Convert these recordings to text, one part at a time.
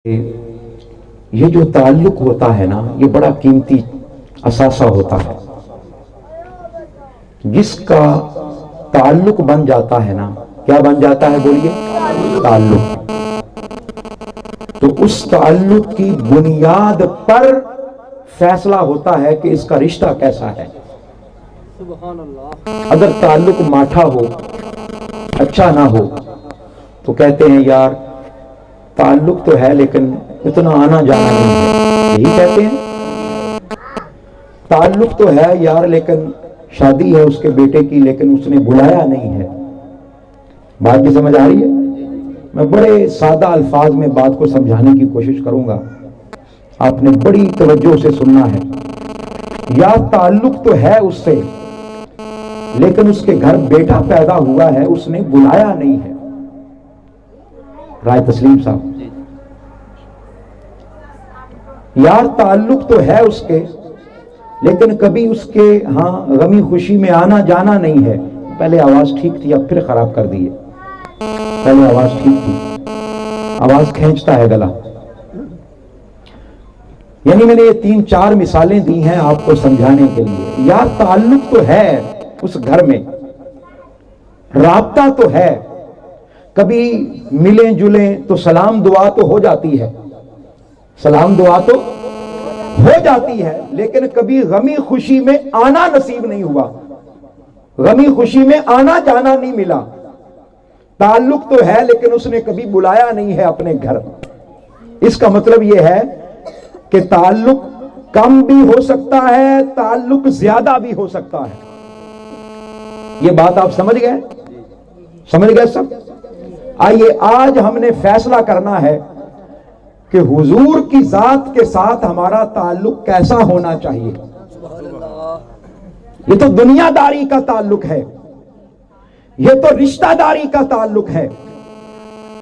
یہ جو تعلق ہوتا ہے نا، یہ بڑا قیمتی اثاثہ ہوتا ہے. جس کا تعلق بن جاتا ہے نا، کیا بن جاتا ہے بولیے؟ تعلق. تو اس تعلق کی بنیاد پر فیصلہ ہوتا ہے کہ اس کا رشتہ کیسا ہے. اگر تعلق ماٹھا ہو، اچھا نہ ہو، تو کہتے ہیں یار تعلق تو ہے لیکن اتنا آنا جانا نہیں ہے. یہی کہتے ہیں تعلق تو ہے یار لیکن شادی ہے اس کے بیٹے کی لیکن اس نے بلایا نہیں ہے. بات کی سمجھ آ رہی ہے؟ میں بڑے سادہ الفاظ میں بات کو سمجھانے کی کوشش کروں گا، آپ نے بڑی توجہ سے سننا ہے. یا تعلق تو ہے اس سے لیکن اس کے گھر بیٹا پیدا ہوا ہے، اس نے بلایا نہیں ہے. رائے تسلیم صاحب. یار تعلق تو ہے اس کے لیکن کبھی اس کے ہاں غمی خوشی میں آنا جانا نہیں ہے. پہلے آواز ٹھیک تھی اب پھر خراب کر دی ہے. پہلے آواز ٹھیک تھی، آواز کھینچتا ہے گلا. یعنی میں نے یہ 3-4 مثالیں دی ہیں آپ کو سمجھانے کے لیے. یار تعلق تو ہے اس گھر میں، رابطہ تو ہے، کبھی ملیں جلیں تو سلام دعا تو ہو جاتی ہے، سلام دعا تو ہو جاتی ہے، لیکن کبھی غمی خوشی میں آنا نصیب نہیں ہوا، غمی خوشی میں آنا جانا نہیں ملا. تعلق تو ہے لیکن اس نے کبھی بلایا نہیں ہے اپنے گھر. اس کا مطلب یہ ہے کہ تعلق کم بھی ہو سکتا ہے، تعلق زیادہ بھی ہو سکتا ہے. یہ بات آپ سمجھ گئے؟ سمجھ گئے سب؟ آئیے آج ہم نے فیصلہ کرنا ہے کہ حضور کی ذات کے ساتھ ہمارا تعلق کیسا ہونا چاہیے. یہ تو دنیا داری کا تعلق ہے، یہ تو رشتہ داری کا تعلق ہے،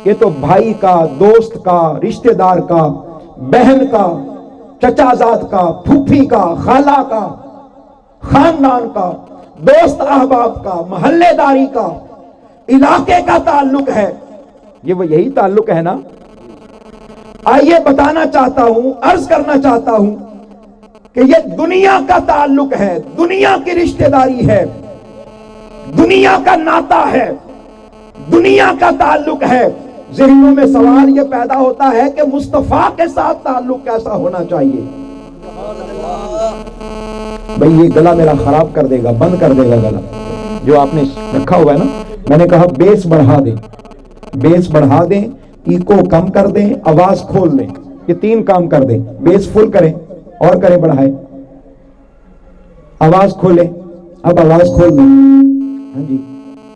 یہ تو بھائی کا، دوست کا، رشتہ دار کا، بہن کا، چچا زاد کا، پھوپھی کا، خالہ کا، خاندان کا، دوست احباب کا، محلے داری کا، علاقے کا تعلق ہے. یہی تعلق ہے نا. آئیے بتانا چاہتا ہوں، عرض کرنا چاہتا ہوں کہ یہ دنیا کا تعلق ہے، دنیا کی رشتہ داری ہے، دنیا کا ناتا ہے، دنیا کا تعلق ہے. ذہنوں میں سوال یہ پیدا ہوتا ہے کہ مصطفیٰ کے ساتھ تعلق کیسا ہونا چاہیے. بھئی یہ گلا میرا خراب کر دے گا، بند کر دے گا گلا جو آپ نے رکھا ہوا ہے نا. میں نے کہا بیس بڑھا دیں، بیس بڑھا دیں، ایکو کم کر دیں، آواز کھول دیں. یہ 3 کام کر دیں. بیس فل کریں اور کریں بڑھائیں، آواز کھولیں، اب آواز کھول دیں، ہاں جی،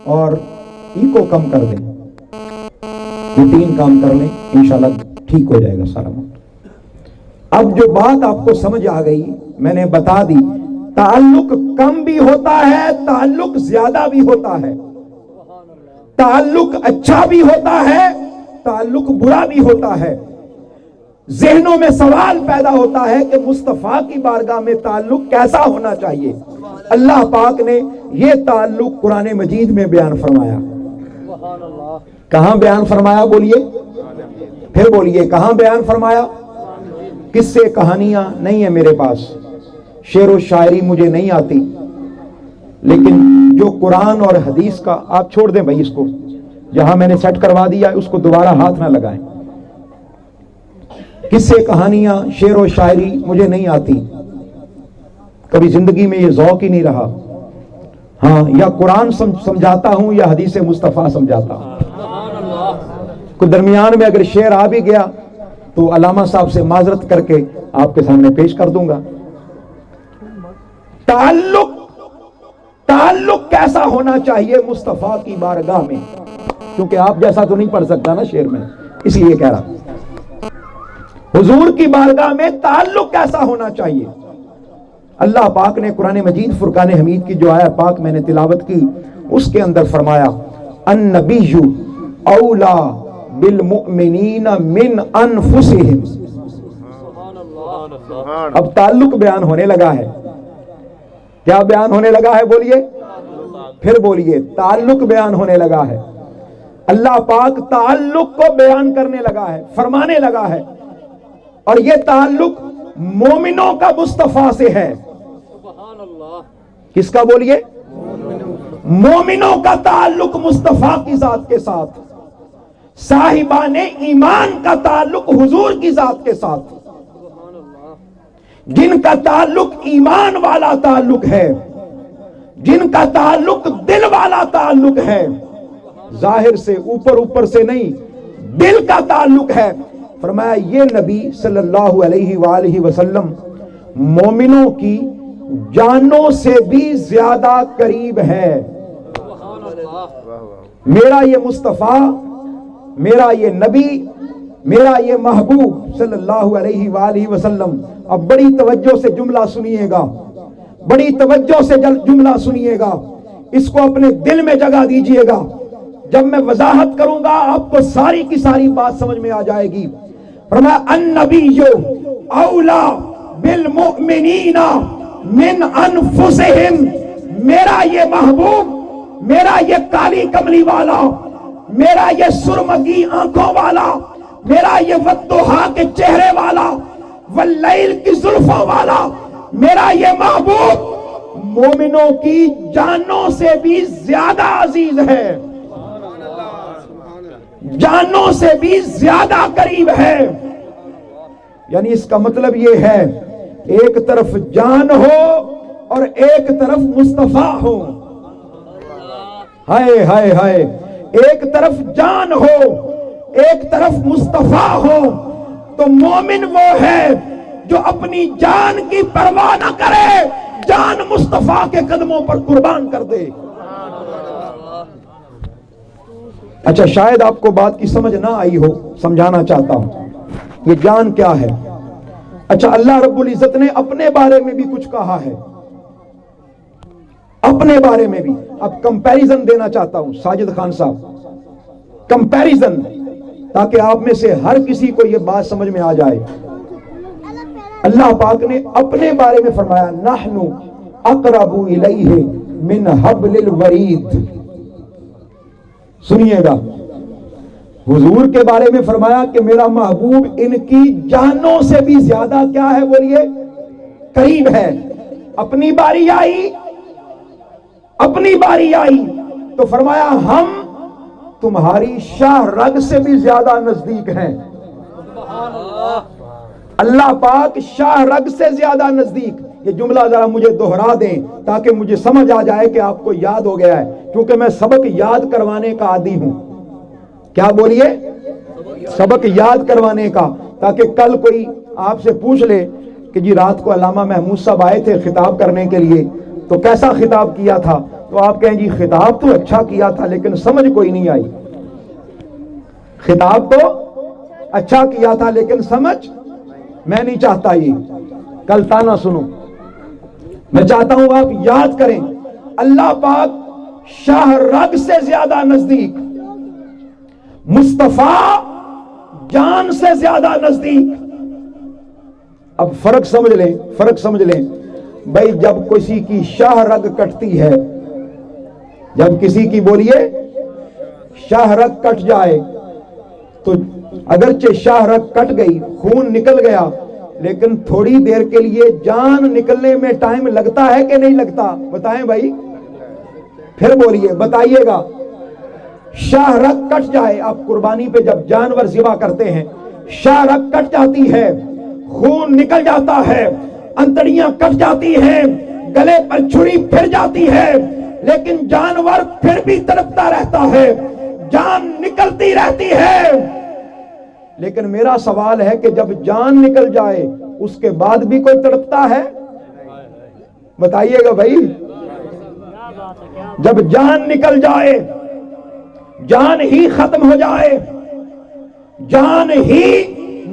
اور ایکو کم کر دیں. یہ 3 کام کر لیں، انشاءاللہ ٹھیک ہو جائے گا سارا. اب جو بات آپ کو سمجھ آ گئی میں نے بتا دی. تعلق کم بھی ہوتا ہے، تعلق زیادہ بھی ہوتا ہے، تعلق اچھا بھی ہوتا ہے، تعلق برا بھی ہوتا ہے. ذہنوں میں سوال پیدا ہوتا ہے کہ مصطفیٰ کی بارگاہ میں تعلق کیسا ہونا چاہیے. اللہ پاک نے یہ تعلق قرآن مجید میں بیان فرمایا. کہاں بیان فرمایا بولیے؟ پھر بولیے کہاں بیان فرمایا؟ قصے کہانیاں نہیں ہیں میرے پاس، شعر و شاعری مجھے نہیں آتی، لیکن جو قرآن اور حدیث کا، آپ چھوڑ دیں بھائی اس کو، جہاں میں نے سیٹ کروا دیا اس کو دوبارہ ہاتھ نہ لگائیں. قصے کہانیاں، شعر و شاعری مجھے نہیں آتی، کبھی زندگی میں یہ ذوق ہی نہیں رہا. ہاں یا قرآن سمجھاتا ہوں یا حدیث مصطفیٰ سمجھاتا ہوں. کوئی درمیان میں اگر شعر آ بھی گیا تو علامہ صاحب سے معذرت کر کے آپ کے سامنے پیش کر دوں گا. تعلق کیسا ہونا چاہیے مصطفیٰ کی بارگاہ میں؟ کیونکہ آپ جیسا تو نہیں پڑھ سکتا نا شعر میں، اس لیے کہہ رہا. حضور کی بارگاہ میں تعلق کیسا ہونا چاہیے؟ اللہ پاک نے قرآن مجید فرقان حمید کی جو آیت پاک میں نے تلاوت کی اس کے اندر فرمایا النبی اولا بالمؤمنین من انفسہم. اب تعلق بیان ہونے لگا ہے. کیا بیان ہونے لگا ہے بولیے؟ پھر بولیے تعلق بیان ہونے لگا ہے. اللہ پاک تعلق کو بیان کرنے لگا ہے، فرمانے لگا ہے اور یہ تعلق مومنوں کا مصطفیٰ سے ہے. کس کا بولیے؟ مومنوں کا تعلق مصطفیٰ کی ذات کے ساتھ. صاحبان ایمان کا تعلق حضور کی ذات کے ساتھ. جن کا تعلق ایمان والا تعلق ہے، جن کا تعلق دل والا تعلق ہے، ظاہر سے اوپر سے نہیں، دل کا تعلق ہے. فرمایا یہ نبی صلی اللہ علیہ وآلہ وسلم مومنوں کی جانوں سے بھی زیادہ قریب ہے. میرا یہ مصطفیٰ، میرا یہ نبی، میرا یہ محبوب صلی اللہ علیہ وآلہ وسلم. اب بڑی توجہ سے جملہ سنیے گا، بڑی توجہ سے جملہ سنیے گا، اس کو اپنے دل میں جگہ دیجئے گا. جب میں وضاحت کروں گا آپ کو ساری کی ساری بات سمجھ میں آ جائے گی. فرمایا النبی اولا بالمؤمنین من انفسہم. میرا یہ محبوب، میرا یہ کالی کملی والا، میرا یہ سرمگی آنکھوں والا، میرا یہ والضحیٰ کے چہرے والا، واللیل کی زلفوں والا، میرا یہ محبوب مومنوں کی جانوں سے بھی زیادہ عزیز ہے، جانوں سے بھی زیادہ قریب ہے. یعنی اس کا مطلب یہ ہے ایک طرف جان ہو اور ایک طرف مصطفیٰ ہو. ہائے ہائے ہائے، ایک طرف جان ہو ایک طرف مصطفیٰ ہو تو مومن وہ ہے جو اپنی جان کی پرواہ نہ کرے، جان مصطفیٰ کے قدموں پر قربان کر دے. اچھا شاید آپ کو بات کی سمجھ نہ آئی ہو، سمجھانا چاہتا ہوں یہ جان کیا ہے. اچھا اللہ رب العزت نے اپنے بارے میں بھی کچھ کہا ہے، اپنے بارے میں بھی. اب کمپیریزن دینا چاہتا ہوں ساجد خان صاحب، کمپیریزن، تاکہ آپ میں سے ہر کسی کو یہ بات سمجھ میں آ جائے. اللہ پاک نے اپنے بارے میں فرمایا نحن اقرب الیہ من حبل الورید. سنیے گا، حضور کے بارے میں فرمایا کہ میرا محبوب ان کی جانوں سے بھی زیادہ کیا ہے، بولیے، قریب ہے. اپنی باری آئی، اپنی باری آئی تو فرمایا ہم تمہاری شاہ رگ سے بھی زیادہ نزدیک ہیں. اللہ پاک شاہ رگ سے زیادہ نزدیک. یہ جملہ ذرا مجھے دہرا دیں تاکہ مجھے سمجھ آ جائے کہ آپ کو یاد ہو گیا ہے، کیونکہ میں سبق یاد کروانے کا عادی ہوں. کیا بولیے؟ سبق یاد کروانے کا، تاکہ کل کوئی آپ سے پوچھ لے کہ جی رات کو علامہ محمود صاحب آئے تھے خطاب کرنے کے لیے تو کیسا خطاب کیا تھا، تو آپ کہیں جی خطاب تو اچھا کیا تھا لیکن سمجھ کوئی نہیں آئی. خطاب تو اچھا کیا تھا لیکن سمجھ میں نہیں چاہتا یہ کل تانا سنو. میں چاہتا ہوں آپ یاد کریں اللہ پاک شاہ رگ سے زیادہ نزدیک، مصطفیٰ جان سے زیادہ نزدیک. اب فرق سمجھ لیں، فرق سمجھ لیں بھائی. جب کسی کی شاہ رگ کٹتی ہے، جب کسی کی بولیے شاہ رگ کٹ جائے تو اگرچہ شاہ رگ کٹ گئی، خون نکل گیا، لیکن تھوڑی دیر کے لیے جان نکلنے میں ٹائم لگتا ہے کہ نہیں لگتا؟ بتائیں بھائی، پھر بولیے، بتائیے گا. شاہ رگ کٹ جائے، آپ قربانی پہ جب جانور ذبح کرتے ہیں شاہ رگ کٹ جاتی ہے، خون نکل جاتا ہے، انتڑیاں کٹ جاتی ہیں، گلے پر چھری پھر جاتی ہے، لیکن جانور پھر بھی تڑپتا رہتا ہے، جان نکلتی رہتی ہے. لیکن میرا سوال ہے کہ جب جان نکل جائے اس کے بعد بھی کوئی تڑپتا ہے؟ بتائیے گا بھائی. جب جان نکل جائے، جان ہی ختم ہو جائے، جان ہی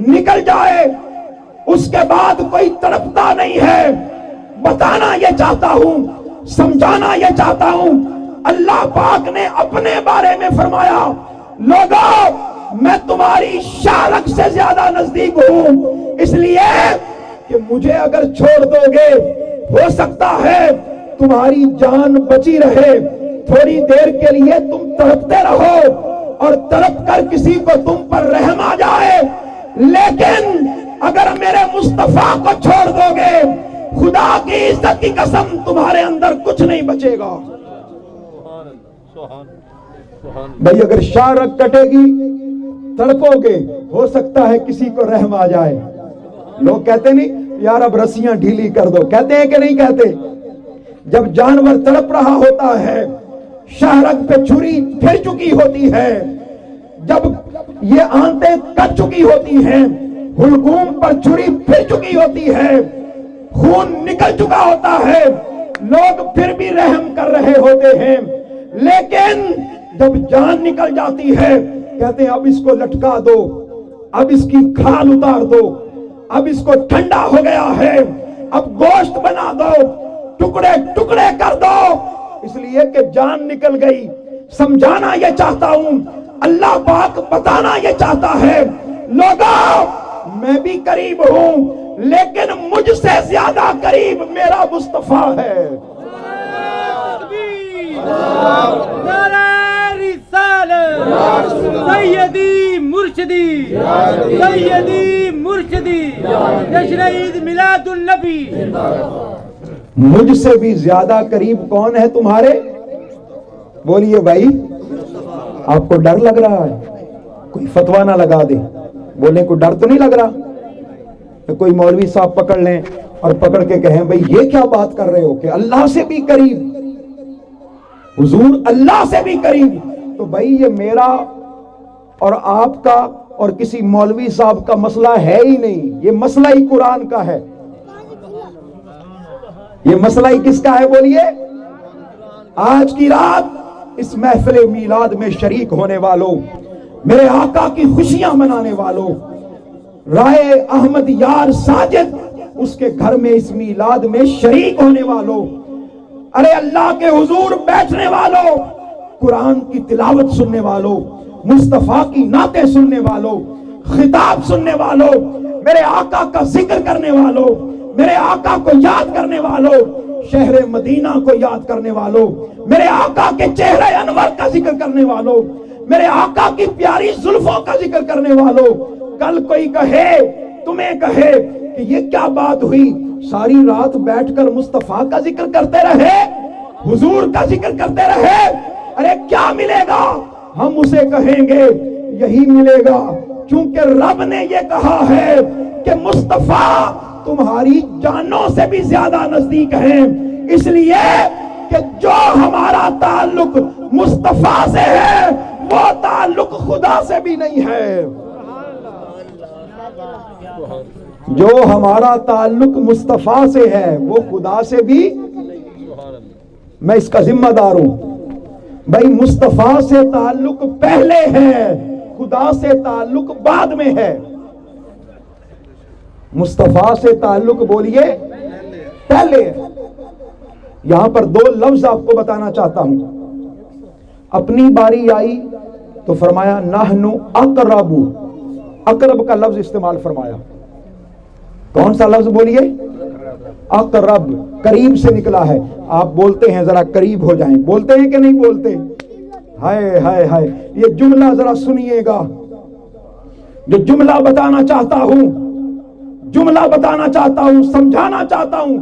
نکل جائے، اس کے بعد کوئی تڑپتا نہیں ہے. بتانا یہ چاہتا ہوں، سمجھانا یہ چاہتا ہوں، اللہ پاک نے اپنے بارے میں فرمایا لوگوں میں تمہاری شاہ رگ سے زیادہ نزدیک ہوں، اس لیے کہ مجھے اگر چھوڑ دو گے ہو سکتا ہے تمہاری جان بچی رہے، تھوڑی دیر کے لیے تم تڑپتے رہو اور تڑپ کر کسی کو تم پر رحم آ جائے، لیکن اگر میرے مصطفیٰ کو چھوڑ دو گے خدا کی عزت کی قسم تمہارے اندر کچھ نہیں بچے گا۔ بھئی اگر شاہ رگ کٹے گی تڑپو گے، ہو سکتا ہے کسی کو رحم آ جائے۔ لوگ کہتے نہیں یار اب رسیاں ڈھیلی کر دو، کہتے ہیں کہ نہیں کہتے؟ جب جانور تڑپ رہا ہوتا ہے، شاہ رگ پہ چھری پھر چکی ہوتی ہے، جب یہ آنتیں کٹ چکی ہوتی ہیں، حلقوم پر چھری پھر چکی ہوتی ہے، خون نکل چکا ہوتا ہے، لوگ پھر بھی رحم کر رہے ہوتے ہیں، لیکن جب جان نکل جاتی ہے کہتے ہیں اب اس کو لٹکا دو، اب اس کی کھال اتار دو، اب اس کو ٹھنڈا ہو گیا ہے، اب گوشت بنا دو، ٹکڑے ٹکڑے کر دو، اس لیے کہ جان نکل گئی۔ سمجھانا یہ چاہتا ہوں، اللہ پاک بتانا یہ چاہتا ہے، لوگوں میں بھی قریب ہوں لیکن مجھ سے زیادہ قریب میرا مصطفیٰ ہے۔ سیدی مرشدی سیدی مرشدی جشن عید میلاد النبی۔ مجھ سے بھی زیادہ قریب کون ہے تمہارے؟ بولیے بھائی، آپ کو ڈر لگ رہا ہے؟ کوئی فتویٰ نہ لگا دے، بولیں کوئی ڈر تو نہیں لگ رہا؟ کوئی مولوی صاحب پکڑ لیں اور پکڑ کے کہیں بھئی یہ کیا بات کر رہے ہو کہ اللہ سے بھی قریب، حضور اللہ سے بھی قریب؟ تو بھئی یہ میرا اور آپ کا اور کسی مولوی صاحب کا مسئلہ ہے ہی نہیں، یہ مسئلہ ہی قرآن کا ہے۔ یہ مسئلہ ہی کس کا ہے بولیے؟ آج کی رات اس محفل میلاد میں شریک ہونے والوں، میرے آقا کی خوشیاں منانے والوں، رائے احمد یار ساجد اس کے گھر میں اس میلاد میں شریک ہونے والوں، ارے اللہ کے حضور بیٹھنے والوں، قرآن کی تلاوت سننے والوں، مصطفیٰ کی نعتیں سننے والوں، خطاب سننے والوں، میرے آقا کا ذکر کرنے والوں، میرے آقا کو یاد کرنے والوں، شہر مدینہ کو یاد کرنے والوں، میرے آقا کے چہرے انور کا ذکر کرنے والوں، میرے آقا کی پیاری زلفوں کا ذکر کرنے والوں، کل کوئی کہے تمہیں کہے کہ یہ کیا بات ہوئی، ساری رات بیٹھ کر مصطفیٰ کا ذکر کرتے رہے، حضور کا ذکر کرتے رہے، ارے کیا ملے گا؟ ہم اسے کہیں گے یہی ملے گا، کیونکہ رب نے یہ کہا ہے کہ مصطفیٰ تمہاری جانوں سے بھی زیادہ نزدیک ہیں، اس لیے کہ جو ہمارا تعلق مصطفیٰ سے ہے وہ تعلق خدا سے بھی نہیں ہے۔ جو ہمارا تعلق مصطفیٰ سے ہے وہ خدا سے بھی، میں اس کا ذمہ دار ہوں بھائی، مصطفیٰ سے تعلق پہلے ہے، خدا سے تعلق بعد میں ہے۔ مصطفیٰ سے تعلق بولیے پہلے ہے۔ یہاں پر دو لفظ آپ کو بتانا چاہتا ہوں، اپنی باری آئی تو فرمایا نحن اقرب، اقرب کا لفظ استعمال فرمایا۔ کون سا لفظ بولیے؟ اقرب، قریب سے نکلا ہے۔ آپ بولتے ہیں ذرا قریب ہو جائیں، بولتے ہیں کہ نہیں بولتے؟ ہائے ہائے ہائے، یہ جملہ ذرا سنیے گا، جو جملہ بتانا چاہتا ہوں، جملہ بتانا چاہتا ہوں، سمجھانا چاہتا ہوں،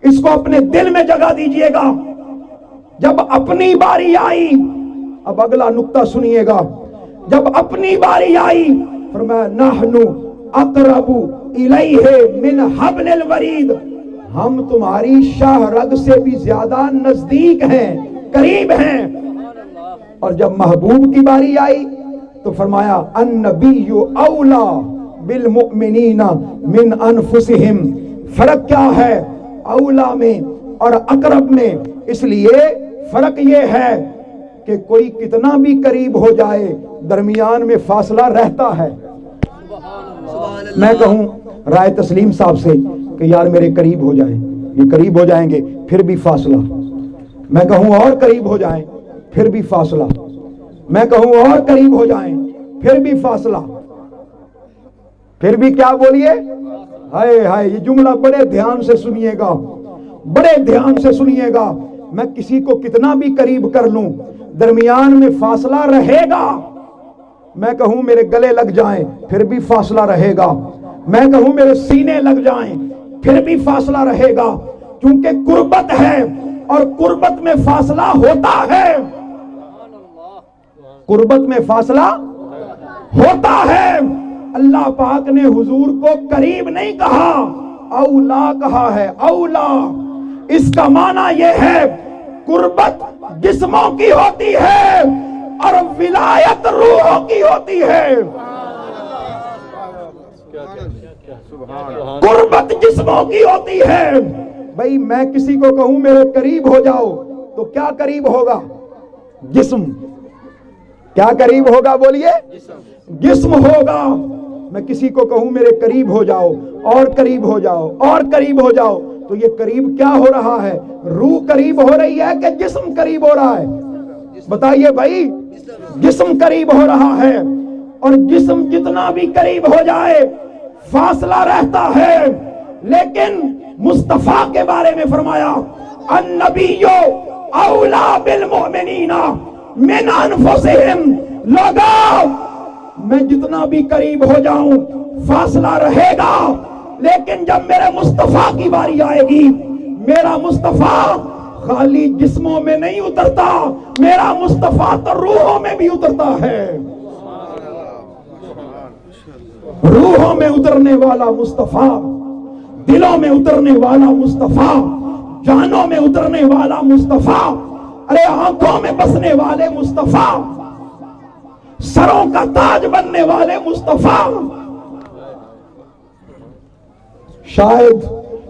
اس کو اپنے دل میں جگہ دیجئے گا۔ جب اپنی باری آئی، اب اگلا نقطہ سنیے گا، جب اپنی باری آئی فرمایا نحن اقرب الیہ من حبل الورید، ہم تمہاری شاہ رگ سے بھی زیادہ نزدیک ہیں، قریب ہیں۔ اور جب محبوب کی باری آئی تو فرمایا النبی اولا بالمؤمنین من انفسہم۔ فرق کیا ہے اولا میں اور اقرب میں؟ اس لیے فرق یہ ہے کہ کوئی کتنا بھی قریب ہو جائے درمیان میں فاصلہ رہتا ہے۔ میں کہوں رائے تسلیم صاحب سے کہ یار میرے قریب ہو جائیں، یہ قریب ہو جائیں گے پھر بھی فاصلہ، میں کہوں اور قریب ہو جائیں پھر بھی فاصلہ، میں کہوں اور قریب ہو جائیں پھر بھی فاصلہ، پھر بھی کیا بولیے؟ ہائے ہائے، یہ جملہ بڑے دھیان سے سنیے گا، بڑے دھیان سے سنیے گا۔ میں کسی کو کتنا بھی قریب کر لوں درمیان میں فاصلہ رہے گا، میں کہوں میرے گلے لگ جائیں پھر بھی فاصلہ رہے گا، میں کہوں میرے سینے لگ جائیں پھر بھی فاصلہ رہے گا، کیونکہ قربت ہے اور قربت میں فاصلہ ہوتا ہے، قربت میں فاصلہ ہوتا ہے۔ اللہ پاک نے حضور کو قریب نہیں کہا، اولا کہا ہے، اولا۔ اس کا معنی یہ ہے قربت جسموں کی ہوتی ہے اور ولایت روحوں کی ہوتی ہے۔ قربت جسموں کی ہوتی ہے۔ بھئی میں کسی کو کہوں میرے قریب ہو جاؤ تو کیا قریب ہوگا؟ جسم۔ کیا قریب ہوگا بولیے؟ جسم ہوگا۔ میں کسی کو کہوں میرے قریب ہو جاؤ اور قریب ہو جاؤ اور قریب ہو جاؤ تو یہ قریب کیا ہو رہا ہے؟ روح قریب ہو رہی ہے کہ جسم قریب ہو رہا ہے؟ بتائیے بھائی، جسم قریب ہو رہا ہے، اور جسم جتنا بھی قریب ہو جائے فاصلہ رہتا ہے۔ لیکن مصطفیٰ کے بارے میں فرمایا النبی اولا بالمؤمنین من انفسہم۔ لوگوں میں جتنا بھی قریب ہو جاؤں فاصلہ رہے گا، لیکن جب میرے مصطفیٰ کی باری آئے گی، میرا مصطفیٰ خالی جسموں میں نہیں اترتا، میرا مصطفیٰ تو روحوں میں بھی اترتا ہے۔ روحوں میں اترنے والا مصطفیٰ، دلوں میں اترنے والا مصطفیٰ، جانوں میں اترنے والا مصطفیٰ، ارے آنکھوں میں بسنے والے مصطفیٰ، سروں کا تاج بننے والے مصطفیٰ۔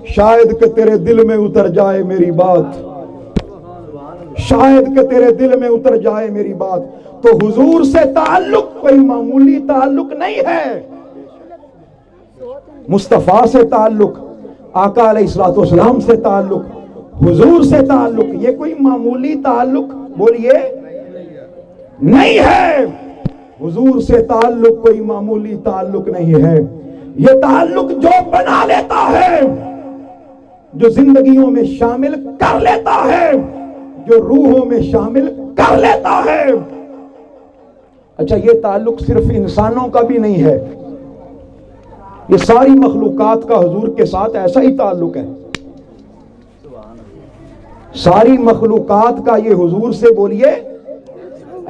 شاید کہ تیرے دل میں اتر جائے میری بات، شاید کہ تیرے دل میں اتر جائے میری بات۔ تو حضور سے تعلق کوئی معمولی تعلق نہیں ہے، مصطفیٰ سے تعلق، آقا علیہ الصلوۃ والسلام سے تعلق، حضور سے تعلق، یہ کوئی معمولی تعلق بولیے نہیں ہے۔ حضور سے تعلق کوئی معمولی تعلق نہیں ہے، یہ تعلق جو بنا لیتا ہے، جو زندگیوں میں شامل کر لیتا ہے، جو روحوں میں شامل کر لیتا ہے۔ اچھا، یہ تعلق صرف انسانوں کا بھی نہیں ہے، یہ ساری مخلوقات کا حضور کے ساتھ ایسا ہی تعلق ہے۔ ساری مخلوقات کا یہ حضور سے بولیے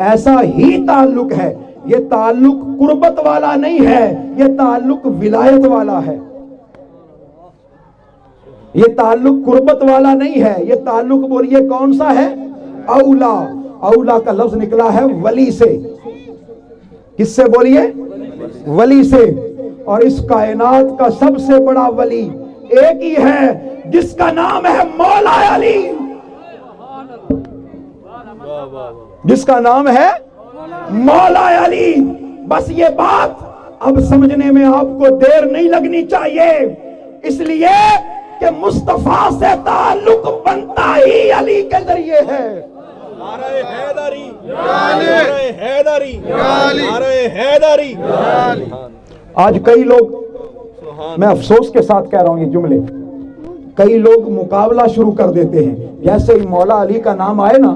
ایسا ہی تعلق ہے۔ یہ تعلق قربت والا نہیں ہے، یہ تعلق ولایت والا ہے۔ یہ تعلق قربت والا نہیں ہے، یہ تعلق بولیے کون سا ہے؟ اولا۔ اولا کا لفظ نکلا ہے ولی سے۔ کس سے بولیے؟ ولی سے۔ اور اس کائنات کا سب سے بڑا ولی ایک ہی ہے، جس کا نام ہے مولا علی، جس کا نام ہے مولا علی۔ بس یہ بات اب سمجھنے میں آپ کو دیر نہیں لگنی چاہیے، اس لیے کہ مصطفیٰ سے تعلق بنتا ہی علی کے ذریعے ہے۔ نعرہ حیدری، نعرہ حیدری، نعرہ حیدری۔ آج کئی لوگ، میں افسوس کے ساتھ کہہ رہا ہوں یہ جملے، کئی لوگ مقابلہ شروع کر دیتے ہیں۔ جیسے ہی مولا علی کا نام آئے نا،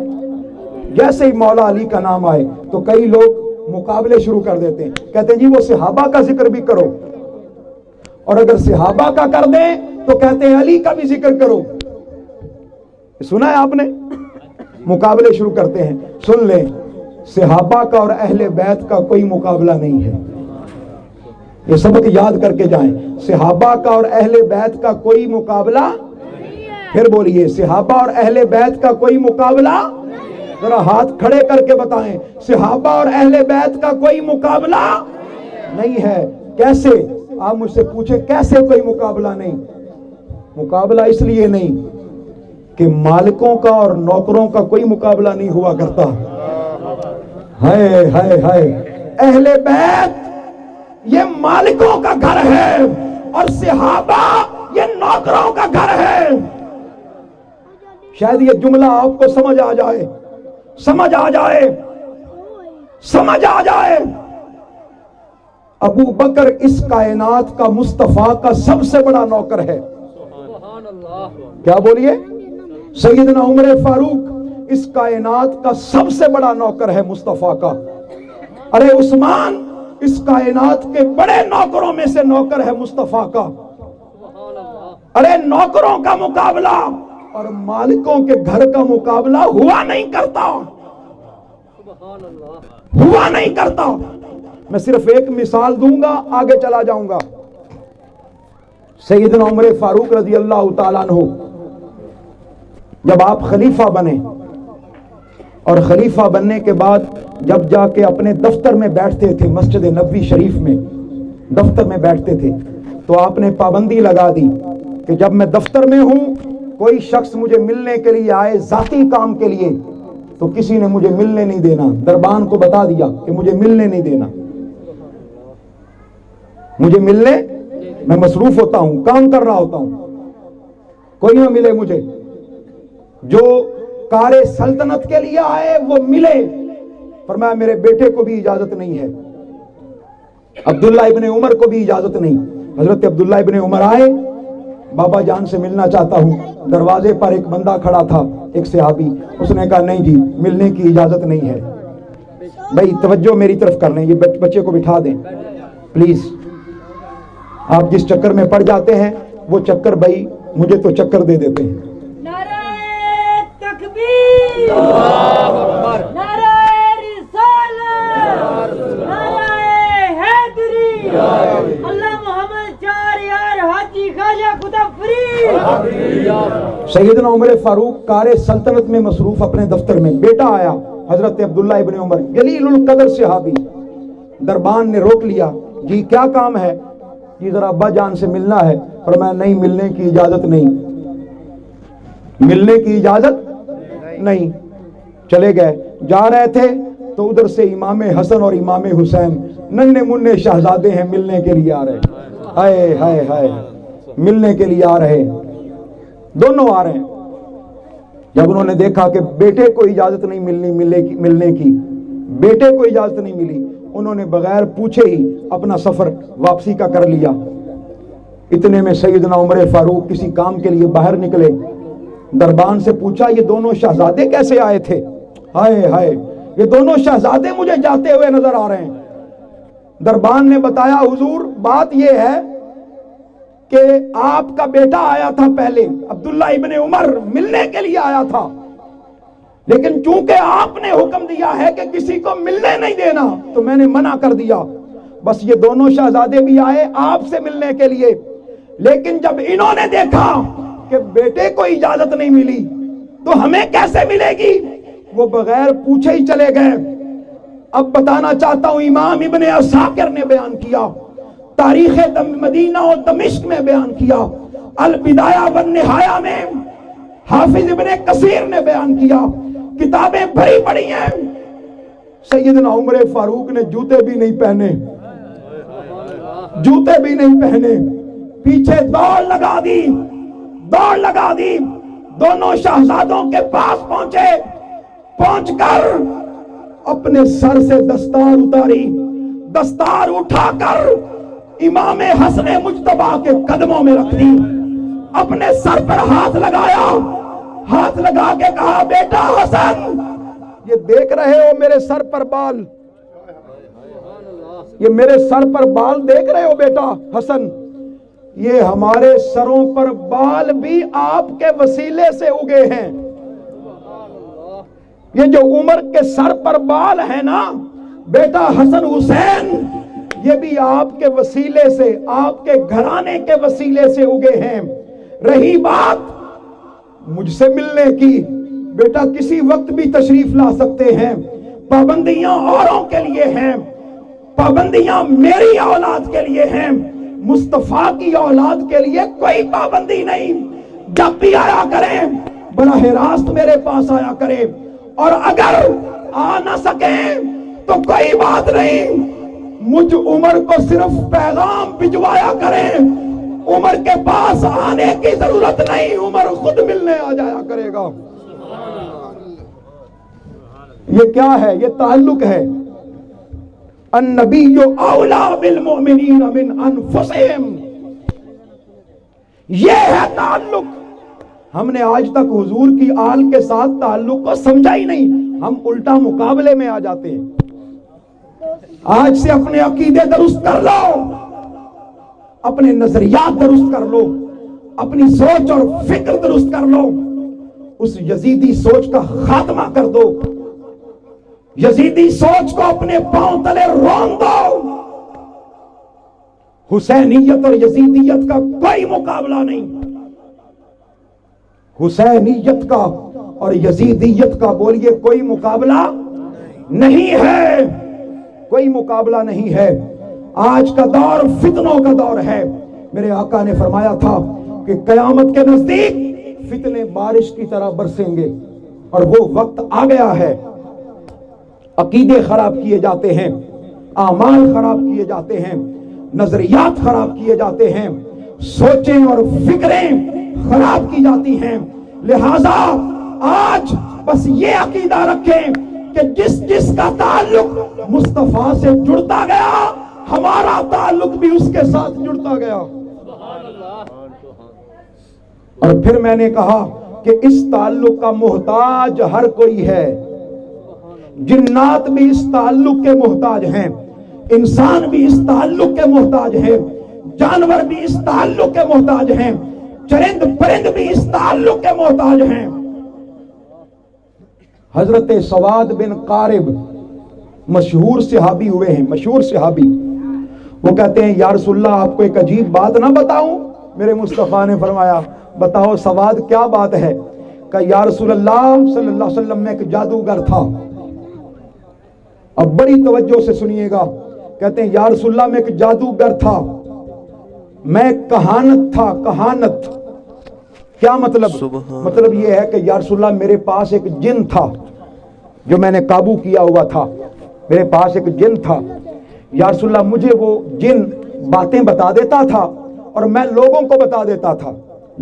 جیسے ہی مولا علی کا نام آئے تو کئی لوگ مقابلے شروع کر دیتے ہیں، کہتے ہیں جی وہ صحابہ کا ذکر بھی کرو، اور اگر صحابہ کا کر دیں تو کہتے ہیں علی کا بھی ذکر کرو۔ سنا ہے آپ نے؟ مقابلے شروع کرتے ہیں۔ سن لیں، صحابہ کا اور اہل بیت کا کوئی مقابلہ نہیں ہے، یہ سبق یاد کر کے جائیں۔ صحابہ کا اور اہل بیت کا کوئی مقابلہ، پھر بولیے صحابہ اور اہل بیت کا کوئی مقابلہ، ذرا ہاتھ کھڑے کر کے بتائیں، صحابہ اور اہل بیت کا کوئی مقابلہ نہیں ہے۔ کیسے؟ آپ مجھ سے پوچھیں کیسے کوئی مقابلہ نہیں؟ مقابلہ اس لیے نہیں کہ مالکوں کا اور نوکروں کا کوئی مقابلہ نہیں ہوا کرتا۔ ہائے ہائے ہائے، اہل بیت یہ مالکوں کا گھر ہے اور صحابہ یہ نوکروں کا گھر ہے۔ شاید یہ جملہ آپ کو سمجھ آ جائے، سمجھ آ جائے، سمجھ آ جائے۔ ابو بکر اس کائنات کا مصطفیٰ کا سب سے بڑا نوکر ہے۔ کیا بولیے؟ سیدنا عمر فاروق اس کائنات کا سب سے بڑا نوکر ہے مصطفیٰ کا۔ ارے عثمان اس کائنات کے بڑے نوکروں میں سے نوکر ہے مصطفیٰ کا. ارے نوکروں کا مقابلہ اور مالکوں کے گھر کا مقابلہ ہوا نہیں کرتا، ہوا نہیں کرتا. میں صرف ایک مثال دوں گا، آگے چلا جاؤں گا. سیدنا عمر فاروق رضی اللہ تعالیٰ عنہ جب آپ خلیفہ بنے، اور خلیفہ بننے کے بعد جب جا کے اپنے دفتر میں بیٹھتے تھے، مسجد نبوی شریف میں دفتر میں بیٹھتے تھے، تو آپ نے پابندی لگا دی کہ جب میں دفتر میں ہوں کوئی شخص مجھے ملنے کے لیے آئے ذاتی کام کے لیے تو کسی نے مجھے ملنے نہیں دینا. دربان کو بتا دیا کہ مجھے ملنے نہیں دینا، مجھے ملنے، میں مصروف ہوتا ہوں، کام کر رہا ہوتا ہوں، کوئی نہ ملے مجھے. جو کار سلطنت کے لیے آئے وہ ملے. فرمایا میرے بیٹے کو بھی اجازت نہیں ہے، عبداللہ ابن عمر کو بھی اجازت نہیں. حضرت عبداللہ ابن عمر آئے، بابا جان سے ملنا چاہتا ہوں. دروازے پر ایک بندہ کھڑا تھا، ایک صحابی، اس نے کہا نہیں جی ملنے کی اجازت نہیں ہے. بھائی توجہ میری طرف کر لیں، یہ بچے کو بٹھا دیں پلیز. آپ جس چکر میں پڑ جاتے ہیں وہ چکر بھائی مجھے تو چکر دے دیتے ہیں. نعرہ تکبیر، نعرہ رسالت، نعرہ حیدری، اللہ محمد چار یار حاجی خواجہ قطب فرید. سیدنا عمر فاروق کار سلطنت میں مصروف اپنے دفتر میں. بیٹا آیا حضرت عبداللہ ابن عمر، جلیل القدر صحابی. دربان نے روک لیا، جی کیا کام ہے؟ جی ذرا ابا جان سے ملنا ہے. فرمایا نہیں ملنے کی اجازت نہیں، ملنے کی اجازت نہیں. چلے گئے، جا رہے تھے تو ادھر سے امام حسن اور امام حسین ننھے منھے شہزادے ہیں، ملنے کے لیے آ رہے. ہائے ہائے ہائے، ملنے کے لیے آ رہے، دونوں آ رہے ہیں. جب انہوں نے دیکھا کہ بیٹے کو اجازت نہیں ملنے کی، بیٹے کو اجازت نہیں ملی، انہوں نے بغیر پوچھے ہی اپنا سفر واپسی کا کر لیا. اتنے میں سیدنا عمر فاروق کسی کام کے لیے باہر نکلے. دربان سے پوچھا یہ دونوں شہزادے کیسے آئے تھے؟ ہائے ہائے، یہ دونوں شہزادے مجھے جاتے ہوئے نظر آ رہے ہیں. دربان نے بتایا حضور بات یہ ہے کہ آپ کا بیٹا آیا تھا پہلے، عبداللہ ابن عمر ملنے کے لیے آیا تھا، لیکن چونکہ آپ نے حکم دیا ہے کہ کسی کو ملنے نہیں دینا تو میں نے منع کر دیا. بس یہ دونوں شہزادے بھی آئے آپ سے ملنے کے لیے، لیکن جب انہوں نے دیکھا کہ بیٹے کو اجازت نہیں ملی تو ہمیں کیسے ملے گی، وہ بغیر پوچھے ہی چلے گئے. اب بتانا چاہتا ہوں، امام ابن عساکر نے بیان کیا، تاریخ مدینہ و دمشق میں بیان کیا، البدایہ والنہایہ میں حافظ ابن کثیر نے بیان کیا، کتابیں بھری پڑی ہیں. سیدنا عمر فاروق نے جوتے بھی نہیں پہنے، جوتے بھی نہیں پہنے، پیچھے دوڑ لگا دی، دوڑ لگا دی. دونوں شہزادوں کے پاس پہنچے، پہنچ کر اپنے سر سے دستار اتاری، دستار اٹھا کر امام حسن مجتبیٰ کے قدموں میں رکھ دی. اپنے سر پر ہاتھ لگایا، ہاتھ لگا کے کہا بیٹا حسن، یہ دیکھ رہے ہو میرے سر پر بال، یہ میرے سر پر بال دیکھ رہے ہو بیٹا حسن، یہ ہمارے سروں پر بال بھی آپ کے وسیلے سے اگے ہیں. یہ جو عمر کے سر پر بال ہے نا بیٹا حسن حسین، یہ بھی آپ کے وسیلے سے، آپ کے گھرانے کے وسیلے سے اگے ہیں. رہی بات مجھ سے ملنے کی، بیٹا کسی وقت بھی تشریف لا سکتے ہیں، پابندیاں اوروں کے لیے ہیں، پابندیاں میری اولاد کے لیے ہیں، مصطفیٰ کی اولاد کے لیے کوئی پابندی نہیں. جب بھی آیا کریں براہ راست میرے پاس آیا کریں، اور اگر آ نہ سکیں تو کوئی بات نہیں، مجھ عمر کو صرف پیغام بھجوایا کریں، عمر کے پاس آنے کی ضرورت نہیں، عمر خود ملنے آ جایا کرے گا. یہ کیا ہے؟ یہ تعلق ہے. النبی اولا بالمؤمنین من انفسہم، یہ ہے تعلق. ہم نے آج تک حضور کی آل کے ساتھ تعلق کو سمجھا ہی نہیں، ہم الٹا مقابلے میں آ جاتے ہیں. آج سے اپنے عقیدے درست کر لو، اپنے نظریات درست کر لو، اپنی سوچ اور فکر درست کر لو، اس یزیدی سوچ کا خاتمہ کر دو، یزیدی سوچ کو اپنے پاؤں تلے رون دو۔ حسینیت اور یزیدیت کا کوئی مقابلہ نہیں، حسینیت کا اور یزیدیت کا بولیے کوئی مقابلہ نہیں ہے، کوئی مقابلہ نہیں ہے۔ آج کا دور فتنوں کا دور ہے۔ میرے آقا نے فرمایا تھا کہ قیامت کے نزدیک فتنے بارش کی طرح برسیں گے، اور وہ وقت آ گیا ہے۔ عقیدے خراب کیے جاتے ہیں، اعمال خراب کیے جاتے ہیں، نظریات خراب کیے جاتے ہیں، سوچیں اور فکریں خراب کی جاتی ہیں۔ لہذا آج بس یہ عقیدہ رکھیں کہ جس جس کا تعلق مصطفیٰ سے جڑتا گیا، ہمارا تعلق بھی اس کے ساتھ جڑتا گیا۔ اور پھر میں نے کہا کہ اس تعلق کا محتاج ہر کوئی ہے، جنات بھی اس تعلق کے محتاج ہیں، انسان بھی اس تعلق کے محتاج ہیں، جانور بھی اس تعلق کے محتاج ہیں، چرند پرند بھی اس تعلق کے محتاج ہیں۔ حضرت سواد بن قارب مشہور صحابی ہوئے ہیں، مشہور صحابی۔ وہ کہتے ہیں یا رسول اللہ آپ کو ایک عجیب بات نہ بتاؤں؟ میرے مصطفیٰ نے فرمایا بتاؤ سواد کیا بات ہے؟ کہ یا رسول اللہ صلی اللہ علیہ وسلم میں ایک جادوگر تھا۔ اب بڑی توجہ سے سنیے گا۔ کہتے ہیں یا رسول اللہ میں ایک جادوگر تھا، میں کہانت تھا۔ کہانت کیا مطلب؟ مطلب یہ ہے کہ یا رسول اللہ میرے پاس ایک جن تھا جو میں نے قابو کیا ہوا تھا، میرے پاس ایک جن تھا۔ یا رسول اللہ مجھے وہ جن باتیں بتا دیتا تھا اور میں لوگوں کو بتا دیتا تھا۔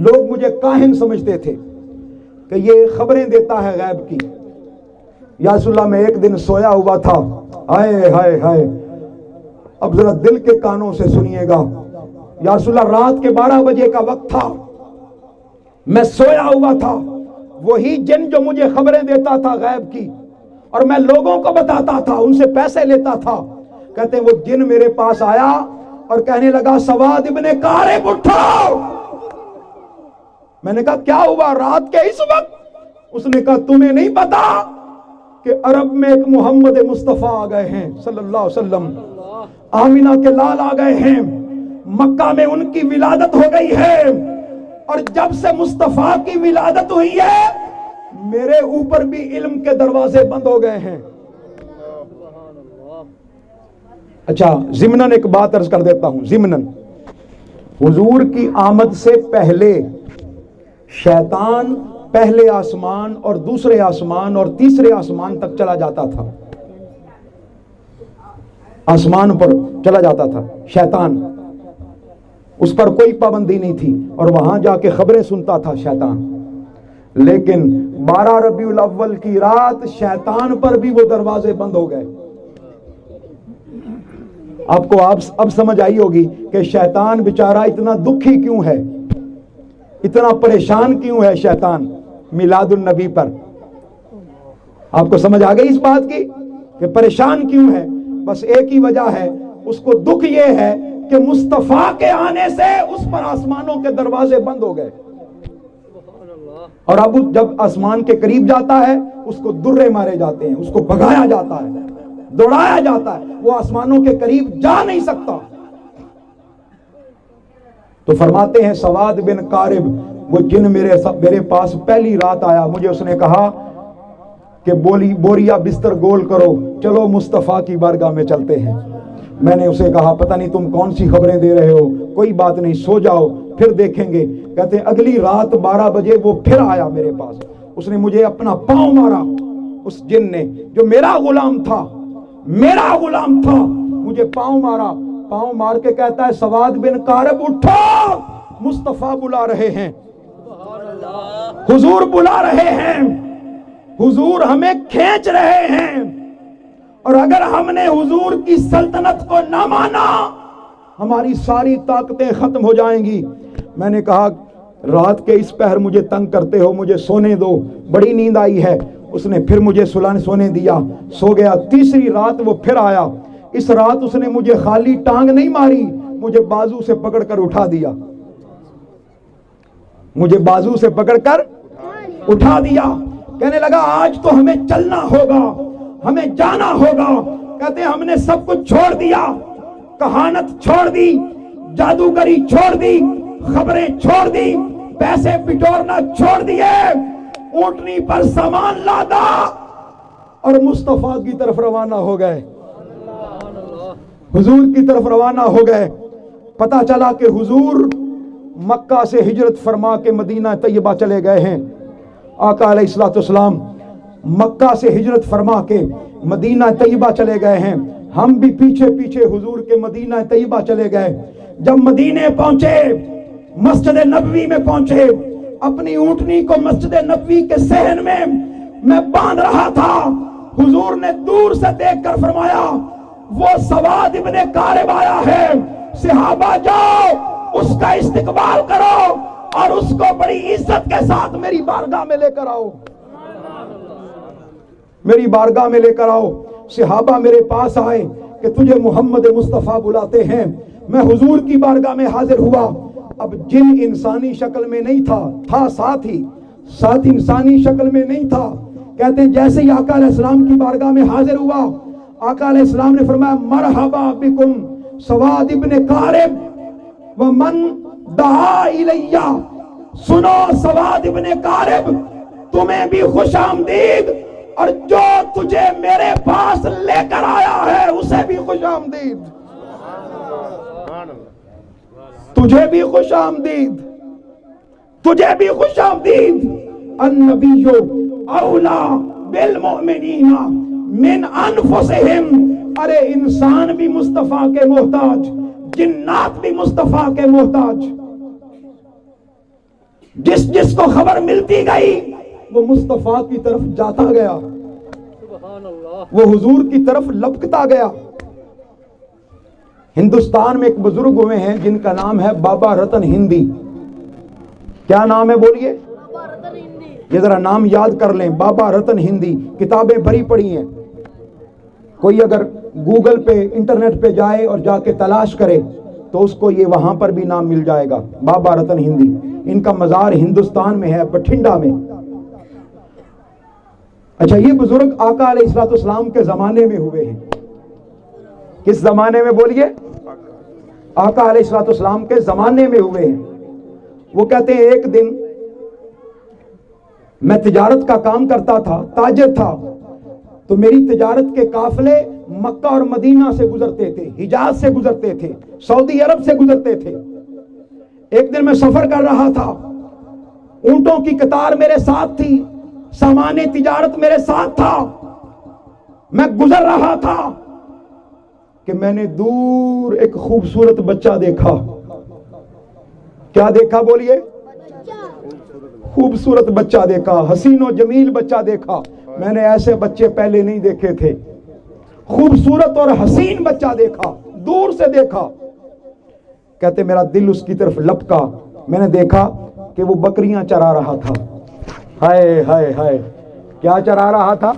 لوگ مجھے کاہن سمجھتے تھے کہ یہ خبریں دیتا ہے غیب کی۔ یا رسول اللہ میں ایک دن سویا ہوا تھا، ہائے ہائے ہائے، اب ذرا دل کے کانوں سے سنیے گا۔ یا رسول اللہ رات کے 12 بجے کا وقت تھا، میں سویا ہوا تھا، وہی جن جو مجھے خبریں دیتا تھا غیب کی اور میں لوگوں کو بتاتا تھا، ان سے پیسے لیتا تھا۔ کہتے ہیں وہ جن میرے پاس آیا اور کہنے لگا سواد ابن قارب اٹھو۔ میں نے کہا کیا ہوا رات کے اس وقت؟ اس نے کہا تمہیں نہیں پتا کہ عرب میں ایک محمد مصطفیٰ آ گئے ہیں صلی اللہ علیہ وسلم، آمینہ کے لال آ گئے ہیں، مکہ میں ان کی ولادت ہو گئی ہے، اور جب سے مصطفیٰ کی ولادت ہوئی ہے میرے اوپر بھی علم کے دروازے بند ہو گئے ہیں۔ اچھا ضمناً ایک بات عرض کر دیتا ہوں، ضمناً حضور کی آمد سے پہلے شیطان پہلے آسمان اور دوسرے آسمان اور تیسرے آسمان تک چلا جاتا تھا، آسمان پر چلا جاتا تھا شیطان، اس پر کوئی پابندی نہیں تھی اور وہاں جا کے خبریں سنتا تھا شیطان۔ لیکن 12 ربیع الاول کی رات شیطان پر بھی وہ دروازے بند ہو گئے۔ آپ کو اب سمجھ آئی ہوگی کہ شیطان بیچارہ اتنا دکھی کیوں ہے، اتنا پریشان کیوں ہے شیطان میلاد النبی پر۔ آپ کو سمجھ آ گئی اس بات کی کہ پریشان کیوں ہے؟ بس ایک ہی وجہ ہے، اس کو دکھ یہ ہے کہ مصطفیٰ کے آنے سے اس پر آسمانوں کے دروازے بند ہو گئے، اور اب جب آسمان کے قریب جاتا ہے اس کو درے مارے جاتے ہیں، اس کو بھگایا جاتا ہے، دوڑایا جاتا ہے، وہ آسمانوں کے قریب جا نہیں سکتا۔ تو فرماتے ہیں سواد بن قارب وہ جن میرے پاس پہلی رات آیا، مجھے اس نے کہا کہ بوریا بستر گول کرو، چلو مصطفیٰ کی بارگاہ میں چلتے ہیں۔ میں نے اسے کہا پتہ نہیں تم کون سی خبریں دے رہے ہو، کوئی بات نہیں سو جاؤ پھر دیکھیں گے۔ کہتے ہیں اگلی رات 12 بجے وہ پھر آیا میرے پاس، اس نے مجھے اپنا پاؤں مارا، اس جن نے جو میرا غلام تھا مجھے پاؤں مارا، پاؤں مار کے کہتا ہے سواد بن قارب اٹھو، مصطفیٰ بلا رہے ہیں، حضور بلا رہے ہیں، حضور ہمیں کھینچ رہے ہیں، اور اگر ہم نے حضور کی سلطنت کو نہ مانا ہماری ساری طاقتیں ختم ہو جائیں گی۔ میں نے کہا رات کے اس پہر مجھے تنگ کرتے ہو، مجھے سونے دو، بڑی نیند آئی ہے۔ اس نے پھر مجھے سونے دیا، سو گیا۔ تیسری رات وہ پھر آیا، اس رات اس نے مجھے خالی ٹانگ نہیں ماری، مجھے بازو سے پکڑ کر اٹھا دیا، مجھے بازو سے پکڑ کر اٹھا دیا۔ کہنے لگا آج تو ہمیں چلنا ہوگا، ہمیں جانا ہوگا۔ کہتے ہیں ہم نے سب کچھ چھوڑ دیا، کہانت چھوڑ دی، جادوگری چھوڑ دی، خبریں چھوڑ دی، پیسے پٹورنا چھوڑ دیے، اونٹنی پر سامان لادا اور مصطفیٰ کی طرف روانہ ہو گئے، حضور کی طرف روانہ ہو گئے۔ پتا چلا کہ حضور مکہ سے ہجرت فرما کے مدینہ طیبہ چلے گئے ہیں۔ آقا علیہ الصلوۃ والسلام مکہ سے ہجرت فرما کے مدینہ طیبہ چلے گئے ہیں، ہم بھی پیچھے پیچھے حضور کے مدینہ طیبہ چلے گئے۔ جب مدینے پہنچے، مسجد نبوی میں پہنچے، اپنی اونٹنی کو مسجد نبوی کے صحن میں باندھ رہا تھا، حضور نے دور سے دیکھ کر فرمایا وہ سواد ابن کارب آیا ہے، صحابہ جاؤ اس کا استقبال کرو اور اس کو بڑی عزت کے ساتھ میری بارگاہ میں لے کر آؤ، میری بارگاہ میں لے کر آؤ۔ صحابہ میرے پاس آئے کہ تجھے محمد مصطفیٰ بلاتے ہیں۔ میں حضور کی بارگاہ میں حاضر ہوا۔ اب جن انسانی شکل میں نہیں تھا ساتھ انسانی شکل میں نہیں تھا۔ کہتے ہیں جیسے ہی آقا علیہ السلام کی بارگاہ میں حاضر ہوا، آقا علیہ السلام نے فرمایا مرحبا بکم سواد ابن کارب ومن دعا الیہ، سنو سواد ابن کارب، تمہیں بھی خوش آمدید، اور جو تجھے میرے پاس لے کر آیا ہے اسے بھی خوش آمدید، تجھے بھی خوش آمدید، تجھے بھی خوش آمدید۔ النبی اولا بالمؤمنین من انفسہم، ارے انسان بھی مصطفیٰ کے محتاج، جنات بھی مصطفیٰ کے محتاج۔ جس کو خبر ملتی گئی وہ مصطفیٰ کی طرف جاتا گیا، وہ حضور کی طرف لپکتا گیا۔ ہندوستان میں ایک بزرگ ہوئے ہیں جن کا نام ہے بابا رتن ہندی۔ کیا نام ہے بولیے؟ یہ ذرا نام یاد کر لیں، بابا رتن ہندی۔ کتابیں بھری پڑی ہیں، کوئی اگر گوگل پہ انٹرنیٹ پہ جائے اور جا کے تلاش کرے تو اس کو یہ وہاں پر بھی نام مل جائے گا، بابا رتن ہندی۔ ان کا مزار ہندوستان میں ہے، بٹھنڈا میں۔ اچھا، یہ بزرگ آقا علیہ الصلوۃ والسلام کے زمانے میں ہوئے ہیں۔ کس زمانے میں بولیے؟ آقا علیہ الصلوۃ والسلام کے زمانے میں ہوئے ہیں۔ وہ کہتے ہیں ایک دن میں تجارت کا کام کرتا تھا، تاجر تھا، تو میری تجارت کے قافلے مکہ اور مدینہ سے گزرتے تھے، حجاز سے گزرتے تھے، سعودی عرب سے گزرتے تھے۔ ایک دن میں سفر کر رہا تھا، اونٹوں کی قطار میرے ساتھ تھی، سامان تجارت میرے ساتھ تھا، میں گزر رہا تھا کہ میں نے دور ایک خوبصورت بچہ دیکھا۔ کیا دیکھا بولیے؟ خوبصورت بچہ دیکھا، حسین و جمیل بچہ دیکھا۔ میں نے ایسے بچے پہلے نہیں دیکھے تھے، خوبصورت اور حسین بچہ دیکھا، دور سے دیکھا۔ کہتے میرا دل اس کی طرف لپکا، میں نے دیکھا کہ وہ بکریاں چرا رہا تھا۔ ہائے ہائے ہائے، کیا چرا رہا تھا؟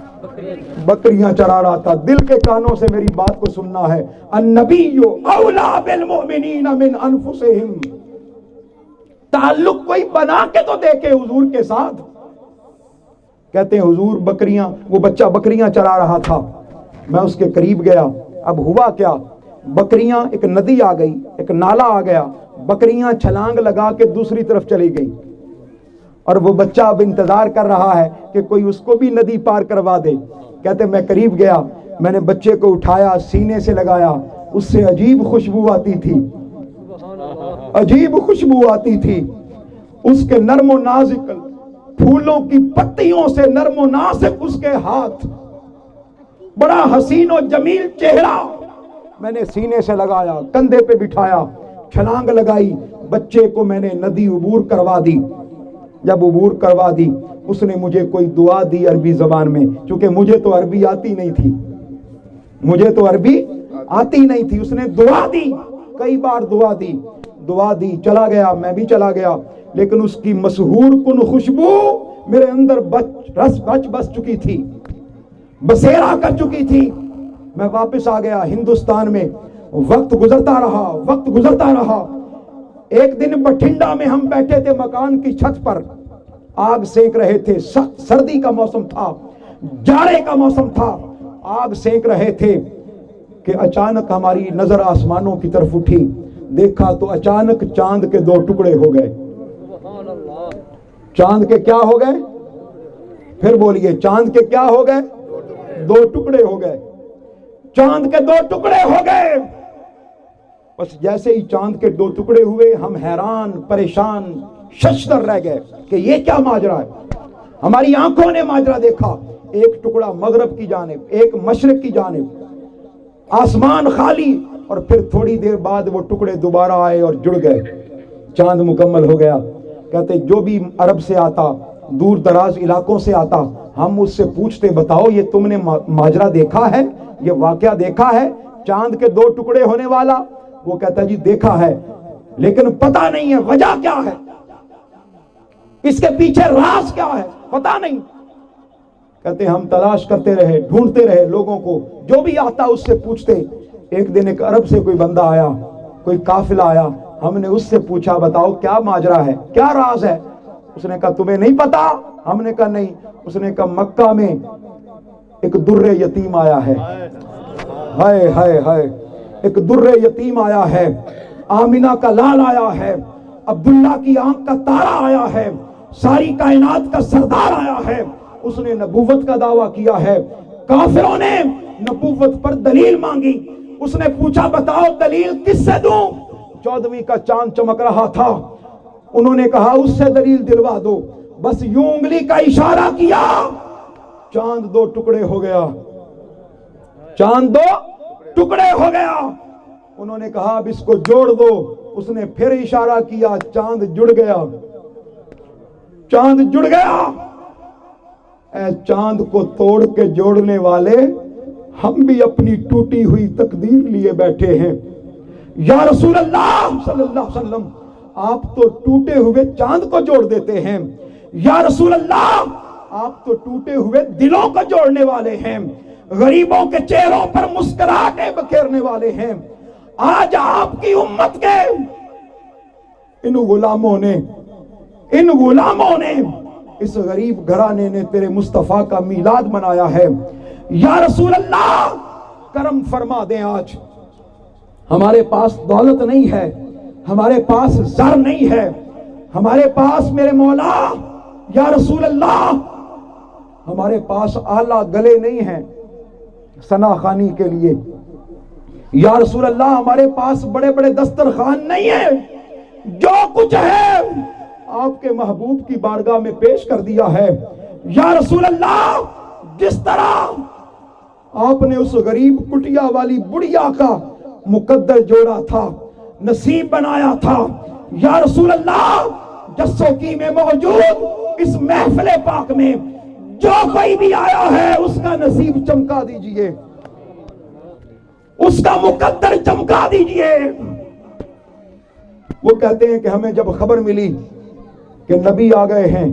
بکریاں چرا رہا تھا۔ دل کے کانوں سے میری بات کو سننا ہے۔ النبی اولا بالمؤمنین من انفسہم، تعلق کوئی بنا کے تو دیکھے حضور کے ساتھ۔ کہتے ہیں حضور بکریاں، وہ بچہ بکریاں چرا رہا تھا، میں اس کے قریب گیا۔ اب ہوا کیا، بکریاں، ایک ندی آ گئی، ایک نالا آ گیا، بکریاں چھلانگ لگا کے دوسری طرف چلی گئی، اور وہ بچہ اب انتظار کر رہا ہے کہ کوئی اس کو بھی ندی پار کروا دے۔ کہتے میں قریب گیا، میں نے بچے کو اٹھایا، سینے سے لگایا، اس سے عجیب خوشبو آتی تھی، عجیب خوشبو آتی تھی۔ اس کے نرم و نازک پھولوں کی پتیوں سے نرم و نازک اس کے ہاتھ، بڑا حسین و جمیل چہرہ۔ میں نے سینے سے لگایا، کندھے پہ بٹھایا، چھلانگ لگائی، بچے کو میں نے ندی عبور کروا دی۔ جب عبور کروا دی، اس نے مجھے کوئی دعا دی عربی زبان میں، چونکہ مجھے تو عربی آتی نہیں تھی، مجھے تو عربی آتی نہیں تھی۔ اس نے دعا دی، کئی بار دعا دی، چلا گیا، میں بھی چلا گیا، لیکن اس کی مسحور کن خوشبو میرے اندر بس چکی تھی، بسیرا کر چکی تھی۔ میں واپس آ گیا ہندوستان میں، وقت گزرتا رہا. ایک دن بٹھنڈا میں ہم بیٹھے تھے مکان کی چھت پر، آگ سینک رہے تھے. سخت سردی کا موسم تھا، جاڑے کا موسم تھا، آگ سینک رہے تھے کہ اچانک ہماری نظر آسمانوں کی طرف اٹھی. دیکھا تو اچانک چاند کے 2 ٹکڑے ہو گئے. چاند کے کیا ہو گئے؟ پھر بولیے، چاند کے کیا ہو گئے؟ 2 ٹکڑے ہو گئے. چاند کے 2 ٹکڑے ہو گئے. بس جیسے ہی چاند کے 2 ٹکڑے ہوئے ہم حیران، پریشان، ششدر رہ گئے کہ یہ کیا ماجرا ہے. ہماری آنکھوں نے ماجرا دیکھا، ایک ٹکڑا مغرب کی جانب، ایک مشرق کی جانب، آسمان خالی. اور پھر تھوڑی دیر بعد وہ ٹکڑے دوبارہ آئے اور جڑ گئے، چاند مکمل ہو گیا. کہتے جو بھی عرب سے آتا، دور دراز علاقوں سے آتا، ہم اس سے پوچھتے بتاؤ یہ تم نے ماجرا دیکھا ہے، یہ واقعہ دیکھا ہے چاند کے 2 ٹکڑے ہونے والا؟ وہ کہتا جی دیکھا ہے، لیکن پتہ نہیں ہے وجہ کیا ہے، اس کے پیچھے راز کیا ہے، پتہ نہیں. کہتے ہم تلاش کرتے رہے، ڈھونڈتے رہے، لوگوں کو جو بھی آتا اس سے پوچھتے. ایک دن ایک عرب سے کوئی بندہ آیا، کوئی قافلہ آیا، ہم نے اس سے پوچھا بتاؤ کیا ماجرا ہے، کیا راز ہے؟ اس نے کہا تمہیں نہیں پتا؟ ہم نے کہا نہیں. اس نے کہا مکہ میں ایک در یتیم آیا ہے. ہائے ہائے ہائے، ایک در یتیم آیا ہے، آمینہ کا لال آیا ہے، عبداللہ کی آنکھ کا تارا آیا ہے، ساری کائنات کا سردار آیا ہے. اس نے نبوت کا دعویٰ کیا ہے. کافروں نے نبوت پر دلیل مانگی. اس نے پوچھا بتاؤ دلیل کس سے دوں؟ 14ویں کا چاند چمک رہا تھا. انہوں نے کہا اس سے دلیل دلوا دو. بس یوں انگلی کا اشارہ کیا، چاند 2 ٹکڑے ہو گیا. چاند 2 ٹکڑے ہو گیا. انہوں نے کہا اب اس کو جوڑ دو. اس نے پھر اشارہ کیا، چاند جڑ گیا. چاند جڑ گیا. اے چاند کو توڑ کے جوڑنے والے، ہم بھی اپنی ٹوٹی ہوئی تقدیر لیے بیٹھے ہیں. یا رسول اللہ صلی اللہ علیہ وسلم، آپ تو ٹوٹے ہوئے چاند کو جوڑ دیتے ہیں. یا رسول اللہ، آپ تو ٹوٹے ہوئے دلوں کو جوڑنے والے ہیں، غریبوں کے چہروں پر مسکراہٹیں بکھیرنے والے ہیں. آج آپ کی امت کے ان غلاموں نے اس غریب گھرانے نے تیرے مصطفیٰ کا میلاد منایا ہے. یا رسول اللہ کرم فرما دیں. آج ہمارے پاس دولت نہیں ہے، ہمارے پاس زر نہیں ہے، ہمارے پاس میرے مولا یا رسول اللہ ہمارے پاس آلہ گلے نہیں ہیں ثنا خوانی کے لیے. یا رسول اللہ ہمارے پاس بڑے بڑے دسترخوان نہیں ہیں. جو کچھ ہے آپ کے محبوب کی بارگاہ میں پیش کر دیا ہے. یا رسول اللہ جس طرح آپ نے اس غریب کٹیا والی بڑھیا کا مقدر جوڑا تھا، نصیب بنایا تھا، یا رسول اللہ جسوکی میں موجود اس محفل پاک میں جو کوئی بھی آیا ہے اس کا نصیب چمکا دیجئے، اس کا مقدر چمکا دیجئے. وہ کہتے ہیں کہ ہمیں جب خبر ملی کہ نبی آ گئے ہیں،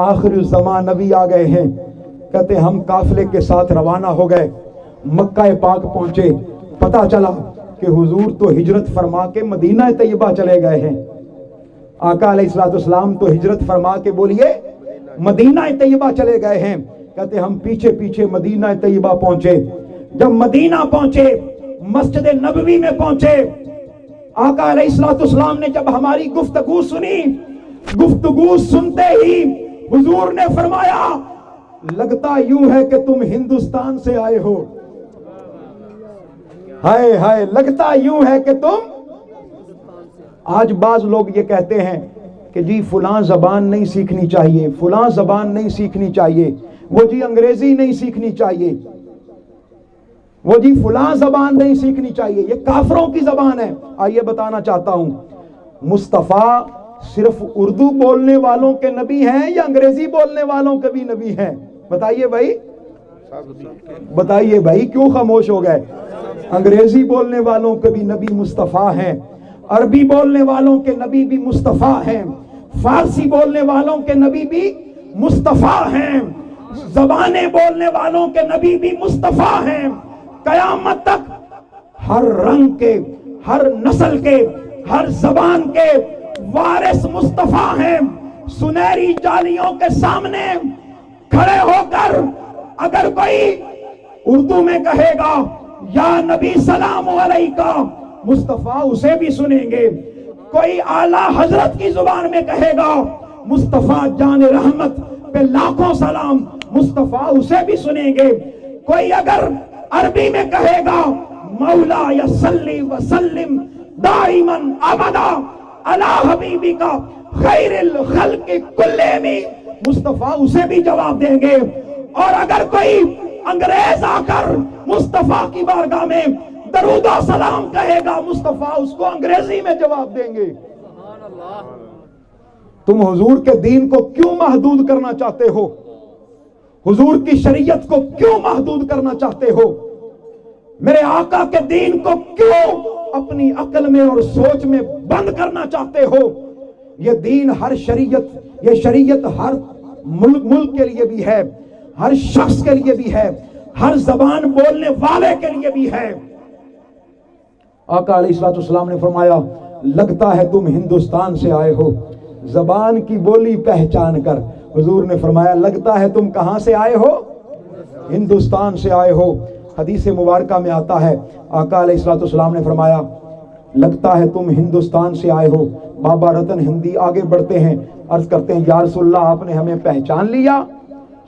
آخر الزمان نبی آ گئے ہیں، کہتے ہم قافلے کے ساتھ روانہ ہو گئے، مکہ پاک پہنچے. پتہ چلا کہ حضور تو ہجرت فرما کے مدینہ طیبہ چلے گئے ہیں. آقا علیہ السلام تو ہجرت فرما کے بولیے مدینہ طیبہ چلے گئے ہیں. کہتے ہم پیچھے پیچھے مدینہ طیبہ پہنچے. جب مدینہ پہنچے، مسجد نبوی میں پہنچے، آقا علیہ السلام نے جب ہماری گفتگو سنی، گفتگو سنتے ہی حضور نے فرمایا لگتا یوں ہے کہ تم ہندوستان سے آئے ہو. ہائے ہائے، لگتا یوں ہے کہ تم. آج بعض لوگ یہ کہتے ہیں کہ جی فلاں زبان نہیں سیکھنی چاہیے، فلاں زبان نہیں سیکھنی چاہیے، وہ جی انگریزی نہیں سیکھنی چاہیے، وہ جی فلاں زبان نہیں سیکھنی چاہیے، یہ کافروں کی زبان ہے. آئیے بتانا چاہتا ہوں، مصطفیٰ صرف اردو بولنے والوں کے نبی ہیں یا انگریزی بولنے والوں کے بھی نبی ہیں؟ بتائیے بھائی، بتائیے بھائی، کیوں خاموش ہو گئے؟ انگریزی بولنے والوں کے بھی نبی مصطفیٰ ہیں، عربی بولنے والوں کے نبی بھی مصطفیٰ ہیں، فارسی بولنے والوں کے نبی بھی مصطفیٰ ہیں، زبانیں بولنے والوں کے نبی بھی مصطفیٰ ہیں. قیامت تک ہر رنگ کے، ہر نسل کے، ہر زبان کے وارث مصطفیٰ ہیں۔ سنہری جالیوں کے سامنے کھڑے ہو کر اگر کوئی اردو میں کہے گا یا نبی سلام علیکہ، مصطفیٰ اسے بھی سنیں گے۔ کوئی اعلیٰ حضرت کی زبان میں کہے گا مصطفیٰ جان رحمت پہ لاکھوں سلام، مصطفیٰ اسے بھی سنیں گے۔ کوئی اگر عربی میں کہے گا مولا یا صلی وسلم دائماً ابدا علی حبیبک خیر الخلق کلہم، مصطفیٰ اسے بھی جواب دیں گے۔ اور اگر کوئی انگریز آ کر مصطفیٰ کی بارگاہ میں درود و سلام کہے گا، مصطفیٰ اس کو انگریزی میں جواب دیں گے۔ تم حضور کے دین کو کیوں محدود کرنا چاہتے ہو؟ حضور کی شریعت کو کیوں محدود کرنا چاہتے ہو؟ میرے آقا کے دین کو کیوں اپنی عقل میں اور سوچ میں بند کرنا چاہتے ہو؟ یہ دین ہر شریعت، یہ شریعت ہر ملک کے لیے بھی ہے، ہر شخص کے لیے بھی ہے، ہر زبان بولنے والے کے لیے بھی ہے۔ آقا علیہ السلام نے فرمایا لگتا ہے تم ہندوستان سے آئے ہو، زبان کی بولی پہچان کر۔ حضور نے فرمایا لگتا ہے تم کہاں سے آئے ہو؟ ہندوستان سے آئے ہو۔ حدیث مبارکہ میں آتا ہے آقا علیہ السلام نے فرمایا لگتا ہے تم ہندوستان سے آئے ہو۔ بابا رتن ہندی آگے بڑھتے ہیں، عرض کرتے ہیں یا رسول اللہ آپ نے ہمیں پہچان لیا؟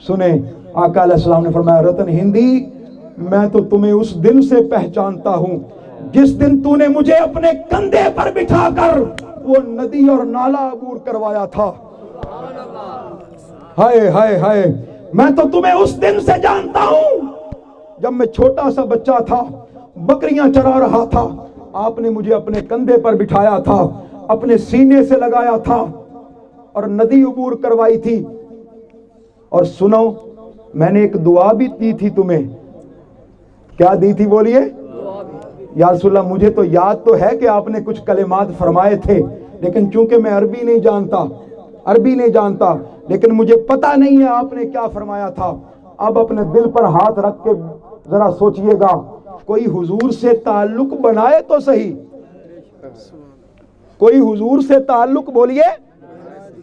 سنیں آقا علیہ السلام نے فرمایا رتن ہندی میں تو تمہیں اس دن سے پہچانتا ہوں جس دن تو نے مجھے اپنے کندھے پر بٹھا کر وہ ندی اور نالا عبور کروایا تھا۔ ہائے ہائے ہائے، میں تو تمہیں اس دن سے جانتا ہوں جب میں چھوٹا سا بچہ تھا، بکریاں چرا رہا تھا، آپ نے مجھے اپنے کندھے پر بٹھایا تھا، اپنے سینے سے لگایا تھا اور ندی عبور کروائی تھی۔ اور سنو میں نے ایک دعا بھی دی تھی تمہیں۔ کیا دی تھی بولیے؟ یا رسول اللہ مجھے تو یاد تو ہے کہ آپ نے کچھ کلمات فرمائے تھے، لیکن چونکہ میں عربی نہیں جانتا لیکن مجھے پتہ نہیں ہے آپ نے کیا فرمایا تھا۔ اب اپنے دل پر ہاتھ رکھ کے ذرا سوچئے گا، کوئی حضور سے تعلق بنائے تو صحیح، کوئی حضور سے تعلق بولیے۔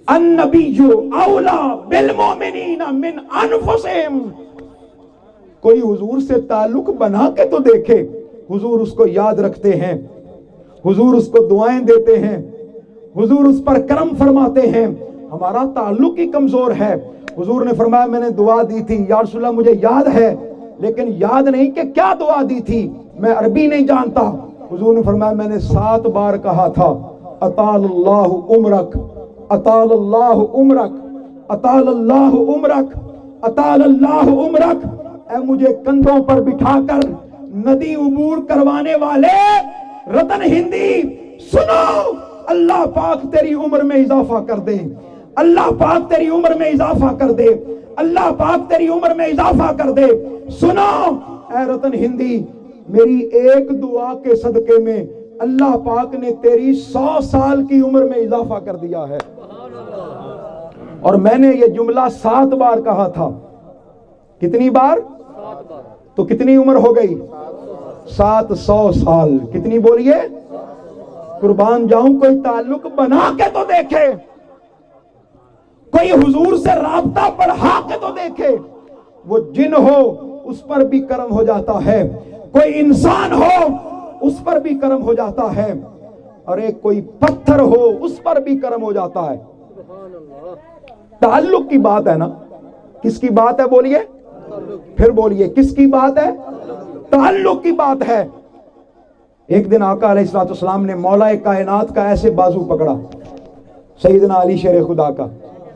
النبی اولا بالمؤمنین من انفسہم، کوئی حضور سے تعلق بنا کے تو دیکھے۔ حضور اس کو یاد رکھتے ہیں، حضور اس کو دعائیں دیتے ہیں، حضور اس پر کرم فرماتے ہیں۔ ہمارا تعلق ہی کمزور ہے۔ حضور نے فرمایا میں نے دعا دی تھی یا رسول اللہ مجھے یاد ہے لیکن یاد نہیں کہ کیا دعا دی تھی، میں عربی نہیں جانتا۔ حضور نے فرمایا میں نے 7 بار کہا تھا اطال اللہ عمرک، اطال اللہ عمرک، اطال اللہ عمرک، اطال اللہ عمرک۔ اے مجھے کندھوں پر بٹھا کر ندی عبور کروانے والے رتن ہندی سنو، اللہ پاک تیری عمر میں اضافہ کر دے، اللہ پاک تیری عمر میں اضافہ کر دے، اللہ پاک تیری عمر میں اضافہ کر دے۔ سنو اے رتن ہندی، میری ایک دعا کے صدقے میں اللہ پاک نے تیری 100 سال کی عمر میں اضافہ کر دیا ہے۔ اور میں نے یہ جملہ 7 بار کہا تھا۔ کتنی بار؟ تو کتنی عمر ہو گئی؟ 700 سال۔ کتنی بولیے؟ قربان جاؤں کوئی تعلق بنا کے تو دیکھے، کوئی حضور سے رابطہ بڑھا کے تو دیکھے۔ وہ جن ہو اس پر بھی کرم ہو جاتا ہے، کوئی انسان ہو اس پر بھی کرم ہو جاتا ہے، اور ایک کوئی پتھر ہو اس پر بھی کرم ہو جاتا ہے۔ تعلق کی بات ہے نا، کس کی بات ہے بولیے؟ پھر بولیے کس کی بات ہے؟ تعلق کی بات ہے۔ ایک دن آقا علیہ السلام نے مولا کائنات کا ایسے بازو پکڑا، سیدنا علی شیر خدا کا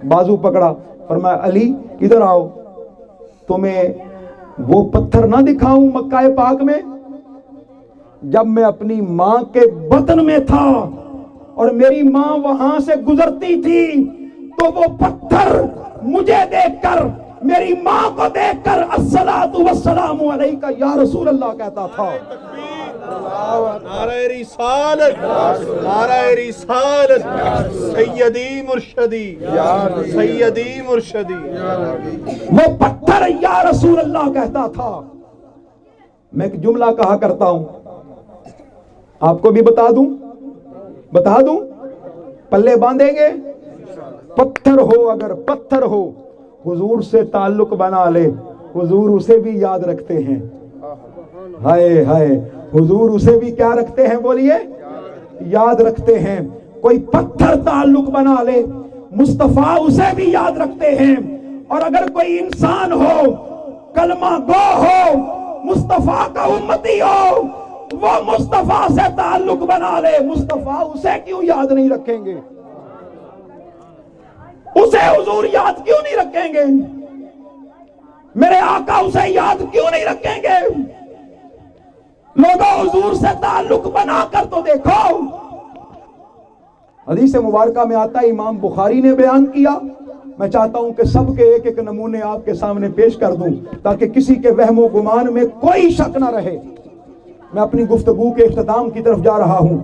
بازو پکڑا، فرمایا علی ادھر آؤ، تمہیں وہ پتھر نہ دکھاؤں مکہ پاک میں جب میں اپنی ماں کے بطن میں تھا اور میری ماں وہاں سے گزرتی تھی تو وہ پتھر مجھے دیکھ کر، میری ماں کو دیکھ کر الصلاۃ والسلام علیکہ یا رسول اللہ کہتا تھا۔ نعرہ رسالت، نعرہ رسالت، سیدی مرشدی، سیدی مرشدی۔ وہ پتھر یا رسول اللہ کہتا تھا۔ میں ایک جملہ کہا کرتا ہوں, آپ کو بھی بتا دوں, پلے باندھیں گے؟ پتھر ہو, اگر پتھر ہو, حضور سے تعلق بنا لے, حضور اسے بھی یاد رکھتے ہیں. ہائے ہائے, حضور اسے بھی کیا رکھتے ہیں بولیے؟ یاد رکھتے ہیں. کوئی پتھر تعلق بنا لے, مصطفیٰ اسے بھی یاد رکھتے ہیں. اور اگر کوئی انسان ہو, کلمہ گو ہو, مصطفیٰ کا امتی ہو, وہ مصطفیٰ سے تعلق بنا لے, مصطفیٰ اسے کیوں یاد نہیں رکھیں گے؟ اسے حضور یاد کیوں نہیں رکھیں گے؟ میرے آقا اسے یاد کیوں نہیں رکھیں گے؟ لوگوں, حضور سے تعلق بنا کر تو دیکھو. حدیث مبارکہ میں آتا ہے, امام بخاری نے بیان کیا. میں چاہتا ہوں کہ سب کے ایک ایک نمونے آپ کے سامنے پیش کر دوں تاکہ کسی کے وہم و گمان میں کوئی شک نہ رہے. میں اپنی گفتگو کے اختتام کی طرف جا رہا ہوں,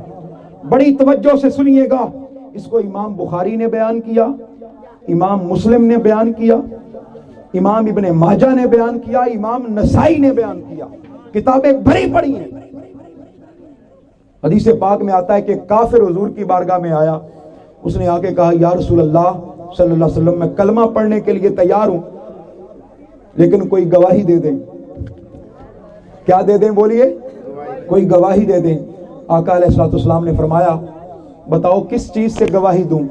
بڑی توجہ سے سنیے گا. اس کو امام بخاری نے بیان کیا, امام مسلم نے بیان کیا, امام ابن ماجہ نے بیان کیا, امام نسائی نے بیان کیا. کتابیں بھری پڑی ہیں. حدیث پاک میں آتا ہے کہ کافر حضور کی بارگاہ میں آیا. اس نے آ کے کہا, یا رسول اللہ صلی اللہ علیہ وسلم, میں کلمہ پڑھنے کے لیے تیار ہوں, لیکن کوئی گواہی دے دیں. کیا دے دیں بولیے؟ کوئی گواہی دے دیں. آقا علیہ الصلوۃ والسلام نے فرمایا, بتاؤ کس چیز سے گواہی دوں؟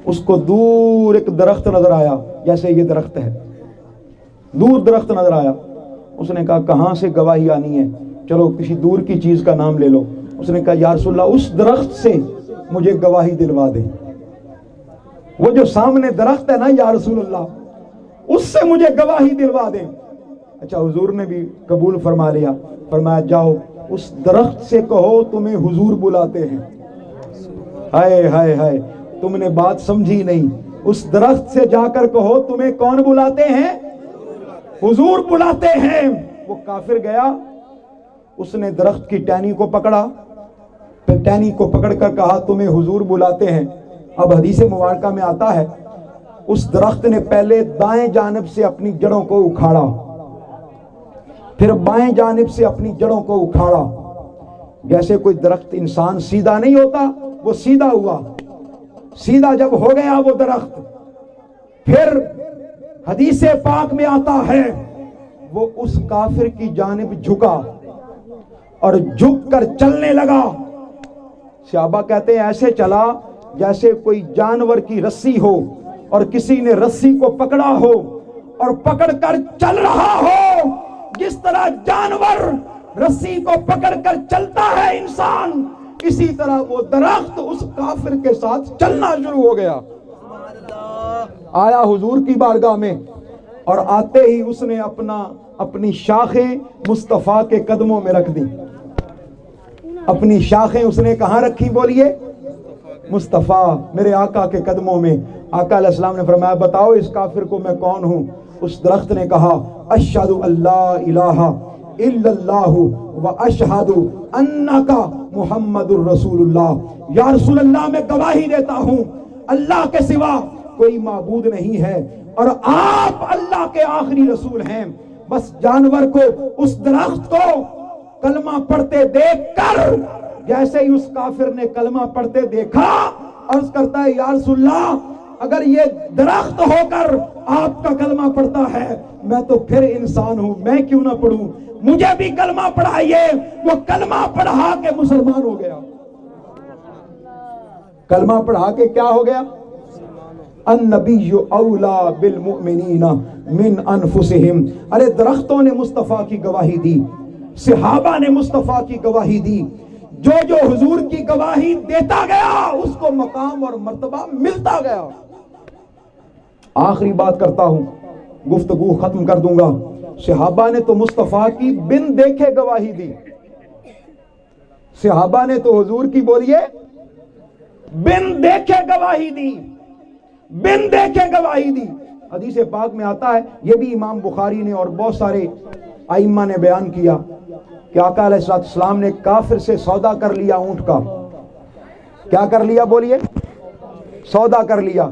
اس کو دور ایک درخت نظر آیا, جیسے یہ درخت ہے, دور درخت نظر آیا. اس نے کہا, کہاں سے گواہی آنی ہے؟ چلو کسی دور کی چیز کا نام لے لو. اس نے کہا, یا رسول اللہ, اس درخت سے مجھے گواہی دلوا دے. وہ جو سامنے درخت ہے نا یا رسول اللہ, اس سے مجھے گواہی دلوا دیں. اچھا, حضور نے بھی قبول فرما لیا. فرمایا, جاؤ اس درخت سے کہو تمہیں حضور بلاتے ہیں. ہائے ہائے ہائے, تم نے بات سمجھی نہیں. اس درخت سے جا کر کہو تمہیں کون بلاتے ہیں؟ حضور بلاتے ہیں. وہ کافر گیا, اس نے درخت کی ٹہنی کو پکڑا, پھر ٹہنی کو پکڑ کر کہا تمہیں حضور بلاتے ہیں. اب حدیث مبارکہ میں آتا ہے, اس درخت نے پہلے دائیں جانب سے اپنی جڑوں کو اکھاڑا, پھر بائیں جانب سے اپنی جڑوں کو اکھاڑا. جیسے کوئی درخت انسان سیدھا نہیں ہوتا, وہ سیدھا ہوا. سیدھا جب ہو گیا وہ درخت, پھر حدیث پاک میں آتا ہے وہ اس کافر کی جانب جھکا اور جھک کر چلنے لگا. صحابہ کہتے ہیں ایسے چلا جیسے کوئی جانور کی رسی ہو اور کسی نے رسی کو پکڑا ہو اور پکڑ کر چل رہا ہو. جس طرح جانور رسی کو پکڑ کر چلتا ہے انسان, اسی طرح وہ درخت اس کافر کے ساتھ چلنا شروع ہو گیا. آیا حضور کی بارگاہ میں, اور آتے ہی اس نے اپنی شاخیں مصطفیٰ کے قدموں میں رکھ دی. اپنی شاخیں اس نے کہاں رکھی بولیے؟ مصطفیٰ میرے آقا کے قدموں میں. آقا علیہ السلام نے فرمایا, بتاؤ اس کافر کو میں کون ہوں؟ اس درخت نے کہا, اشہد اللہ الہ الا اللہ و اشہد انک محمد الرسول اللہ. یا رسول اللہ, میں گواہی دیتا ہوں اللہ کے سوا کوئی معبود نہیں ہے اور آپ اللہ کے آخری رسول ہیں. بس جانور کو, اس درخت کو کلمہ پڑھتے دیکھ کر, جیسے ہی اس کافر نے کلمہ پڑھتے دیکھا, عرض کرتا ہے, یا رسول اللہ, اگر یہ درخت ہو کر آپ کا کلمہ پڑھتا ہے, میں تو پھر انسان ہوں, میں کیوں نہ پڑھوں, مجھے بھی کلمہ پڑھائیے. وہ کلمہ پڑھا کے مسلمان ہو گیا. کلمہ پڑھا کے کیا ہو گیا؟ النبی اولا بالمؤمنین من انفسہم. ارے درختوں نے مصطفیٰ کی گواہی دی, صحابہ نے مصطفیٰ کی گواہی دی. جو حضور کی گواہی دیتا گیا اس کو مقام اور مرتبہ ملتا گیا. آخری بات کرتا ہوں, گفتگو ختم کر دوں گا. صحابہ نے تو مصطفیٰ کی بن دیکھے گواہی دی. صحابہ نے تو حضور کی بولیے بن دیکھے گواہی دی, بن دیکھے گواہی دی. حدیث پاک میں آتا ہے, یہ بھی امام بخاری نے اور بہت سارے ائمہ نے بیان کیا کہ آقا علیہ السلام نے کافر سے سودا کر لیا اونٹ کا. کیا کر لیا بولیے؟ سودا کر لیا.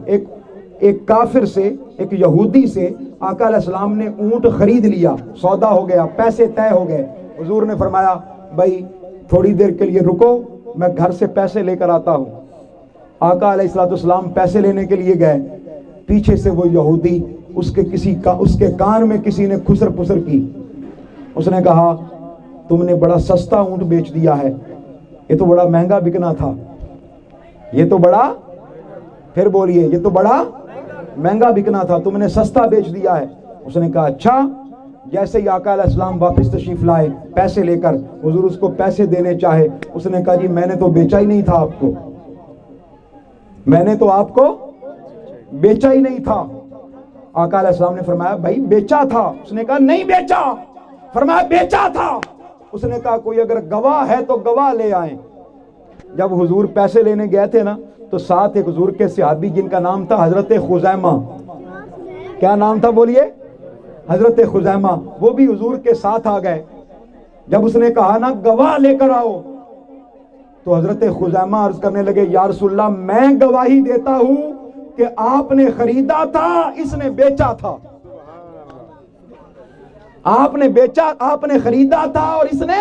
ایک کافر سے, ایک یہودی سے آقا علیہ السلام نے اونٹ خرید لیا, سودا ہو گیا, پیسے طے ہو گئے. حضور نے فرمایا بھائی تھوڑی دیر کے لیے رکو، میں گھر سے پیسے لے کر آتا ہوں۔ آقا علیہ الصلوۃ والسلام پیسے لینے کے لیے گئے، پیچھے سے وہ یہودی اس کے کان میں کسی نے خسر پسر کی۔ اس نے کہا تم نے بڑا سستا اونٹ بیچ دیا ہے، یہ تو بڑا مہنگا بکنا تھا، یہ تو بڑا، پھر بولیے، یہ تو بڑا مہنگا بکنا تھا، تم نے سستا بیچ دیا ہے۔ اس نے کہا اچھا۔ جیسے ہی آقا علیہ السلام واپس تشریف لائے پیسے لے کر، حضور اس کو پیسے دینے چاہے، اس نے کہا جی میں نے تو بیچا ہی نہیں تھا آپ کو، میں نے تو آپ کو بیچا ہی نہیں تھا۔ آقا علیہ السلام نے فرمایا بھائی بیچا تھا۔ اس نے کہا نہیں بیچا۔ فرمایا بیچا تھا۔ اس نے کہا کوئی اگر گواہ ہے تو گواہ لے آئیں۔ جب حضور پیسے لینے گئے تھے نا تو ساتھ ایک حضور کے صحابی جن کا نام تھا حضرت خزیمہ، کیا نام تھا بولیے؟ حضرت خزیمہ، وہ بھی حضور کے ساتھ آ گئے۔ جب اس نے کہا نا گواہ لے کر آؤ تو حضرت خزیمہ عرض کرنے لگے یا رسول اللہ میں گواہی دیتا ہوں کہ آپ نے خریدا تھا، اس نے بیچا تھا۔ آپ نے بیچا، آپ نے خریدا تھا اور اس نے۔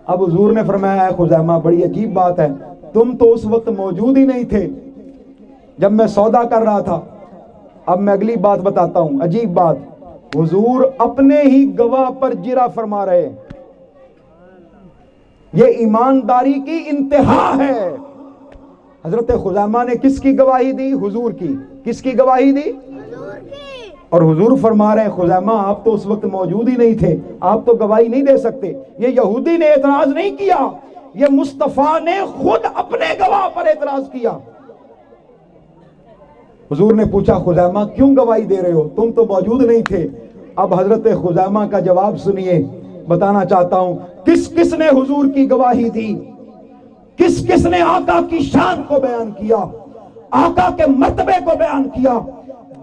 اب حضور نے فرمایا ہے خزیمہ بڑی عجیب بات ہے، تم تو اس وقت موجود ہی نہیں تھے جب میں سودا کر رہا تھا۔ اب میں اگلی بات بتاتا ہوں، عجیب بات، حضور اپنے ہی گواہ پر جرا فرما رہے ہیں۔ یہ ایمانداری کی انتہا ہے۔ حضرت خزیمہ نے کس کی گواہی دی؟ حضور کی۔ کس کی گواہی دی؟ اور حضور فرما رہے ہیں خزیمہ آپ تو اس وقت موجود ہی نہیں تھے، آپ تو گواہی نہیں دے سکتے۔ یہ یہودی نے اعتراض نہیں کیا، یہ مصطفیٰ نے خود اپنے گواہ پر اعتراض کیا۔ حضور نے پوچھا خزیمہ کیوں گواہی دے رہے ہو، تم تو موجود نہیں تھے۔ اب حضرت خزیمہ کا جواب سنیے، بتانا چاہتا ہوں کس کس نے حضور کی گواہی دی، کس کس نے آقا کی شان کو بیان کیا، آقا کے مرتبے کو بیان کیا۔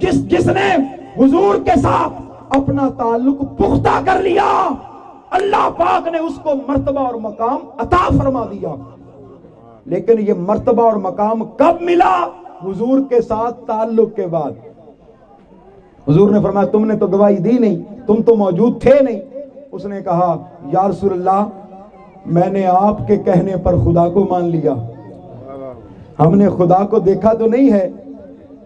جس نے حضور کے ساتھ اپنا تعلق پختہ کر لیا، اللہ پاک نے اس کو مرتبہ اور مقام عطا فرما دیا۔ لیکن یہ مرتبہ اور مقام کب ملا؟ حضور کے ساتھ تعلق کے بعد۔ حضور نے فرمایا تم نے تو گواہی دی نہیں، تم تو موجود تھے نہیں۔ اس نے کہا یا رسول اللہ میں نے آپ کے کہنے پر خدا کو مان لیا، ہم نے خدا کو دیکھا تو نہیں ہے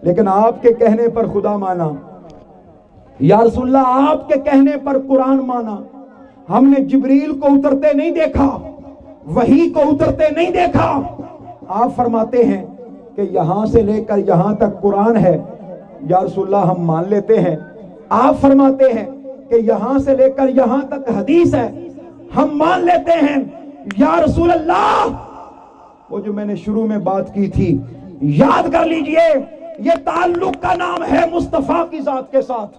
لیکن آپ کے کہنے پر خدا مانا۔ یا رسول اللہ آپ کے کہنے پر قرآن مانا، ہم نے جبریل کو اترتے نہیں دیکھا، وحی کو اترتے نہیں دیکھا۔ آپ فرماتے ہیں کہ یہاں سے لے کر یہاں تک قرآن ہے، یا رسول اللہ ہم مان لیتے ہیں۔ آپ فرماتے ہیں کہ یہاں سے لے کر یہاں تک حدیث ہے، ہم مان لیتے ہیں۔ یا رسول اللہ وہ جو میں نے شروع میں بات کی تھی یاد کر لیجئے، یہ تعلق کا نام ہے مصطفیٰ کی ذات کے ساتھ،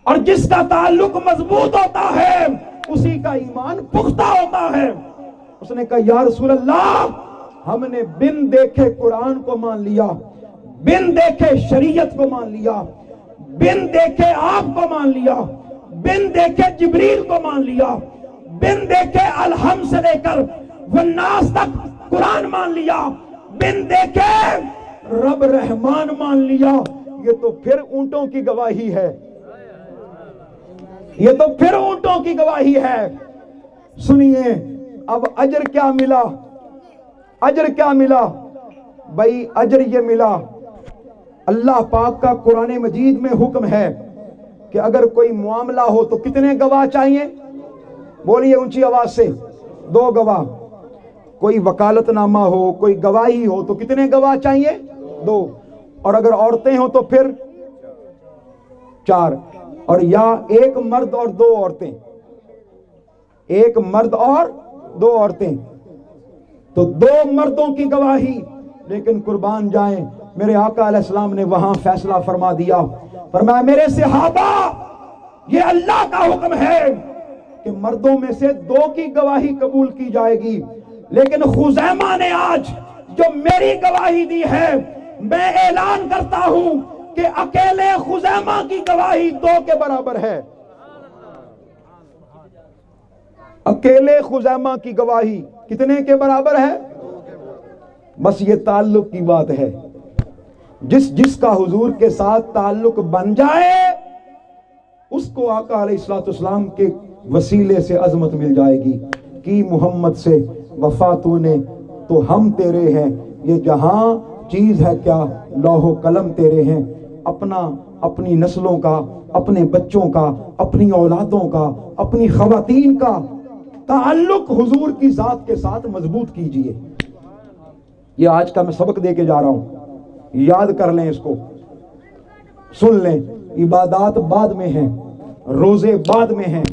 اور جس کا تعلق مضبوط ہوتا ہے اسی کا ایمان پختہ ہوتا ہے۔ اس نے کہا یا رسول اللہ ہم نے بن دیکھے قرآن کو مان لیا، بن دیکھے شریعت کو مان لیا، بن دیکھے آپ کو مان لیا، بن دیکھے جبریل کو مان لیا، بن دیکھے الحم سے لے کر والناس تک قرآن مان لیا، بن دیکھے رب رحمان مان لیا۔ یہ تو پھر اونٹوں کی گواہی ہے، یہ تو پھر اونٹوں کی گواہی ہے۔ سنیے اب اجر کیا ملا؟ اجر کیا ملا بھائی؟ اجر یہ ملا، اللہ پاک کا قرآن مجید میں حکم ہے کہ اگر کوئی معاملہ ہو تو کتنے گواہ چاہیے؟ بولیے اونچی آواز سے، 2 گواہ۔ کوئی وکالت نامہ ہو، کوئی گواہی ہو تو کتنے گواہ چاہیے؟ 2۔ اور اگر عورتیں ہوں تو پھر 4، اور یا ایک مرد اور 2 عورتیں، ایک مرد اور 2 عورتیں، تو 2 مردوں کی گواہی۔ لیکن قربان جائیں میرے آقا علیہ السلام نے وہاں فیصلہ فرما دیا، فرمایا میرے صحابہ یہ اللہ کا حکم ہے کہ مردوں میں سے 2 کی گواہی قبول کی جائے گی، لیکن خزیمہ نے آج جو میری گواہی دی ہے میں اعلان کرتا ہوں کہ اکیلے خزیمہ کی گواہی 2 کے برابر ہے۔ اکیلے خزیمہ کی گواہی کتنے کے برابر ہے؟ بس یہ تعلق کی بات ہے، جس کا حضور کے ساتھ تعلق بن جائے اس کو آقا علیہ الصلوۃ والسلام کے وسیلے سے عظمت مل جائے گی. کی محمد سے وفا تو نے تو ہم تیرے ہیں, یہ جہاں چیز ہے کیا لوح و قلم تیرے ہیں. اپنی نسلوں کا, اپنے بچوں کا, اپنی اولادوں کا, اپنی خواتین کا تعلق حضور کی ذات کے ساتھ مضبوط کیجئے. یہ آج کا میں سبق دے کے جا رہا ہوں, یاد کر لیں اس کو, سن لیں. عبادات بعد میں ہیں, روزے بعد میں ہیں,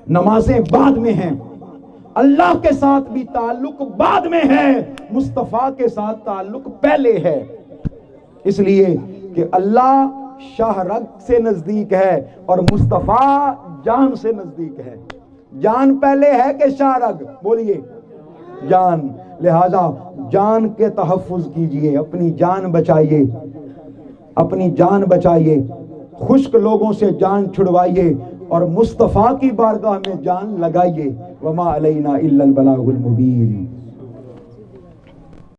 نمازیں بعد میں ہیں, اللہ کے ساتھ بھی تعلق بعد میں ہے, مصطفیٰ کے ساتھ تعلق پہلے ہے. اس لیے کہ اللہ شاہ رگ سے نزدیک ہے اور مصطفیٰ جان سے نزدیک ہے. جان پہلے ہے کہ شاہ رگ؟ بولیے جان. لہذا جان کے تحفظ کیجئے, اپنی جان بچائیے, اپنی جان بچائیے, خشک لوگوں سے جان چھڑوائیے اور مصطفیٰ کی بارگاہ میں جان لگائیے. وما علینا الا البلاغ المبین.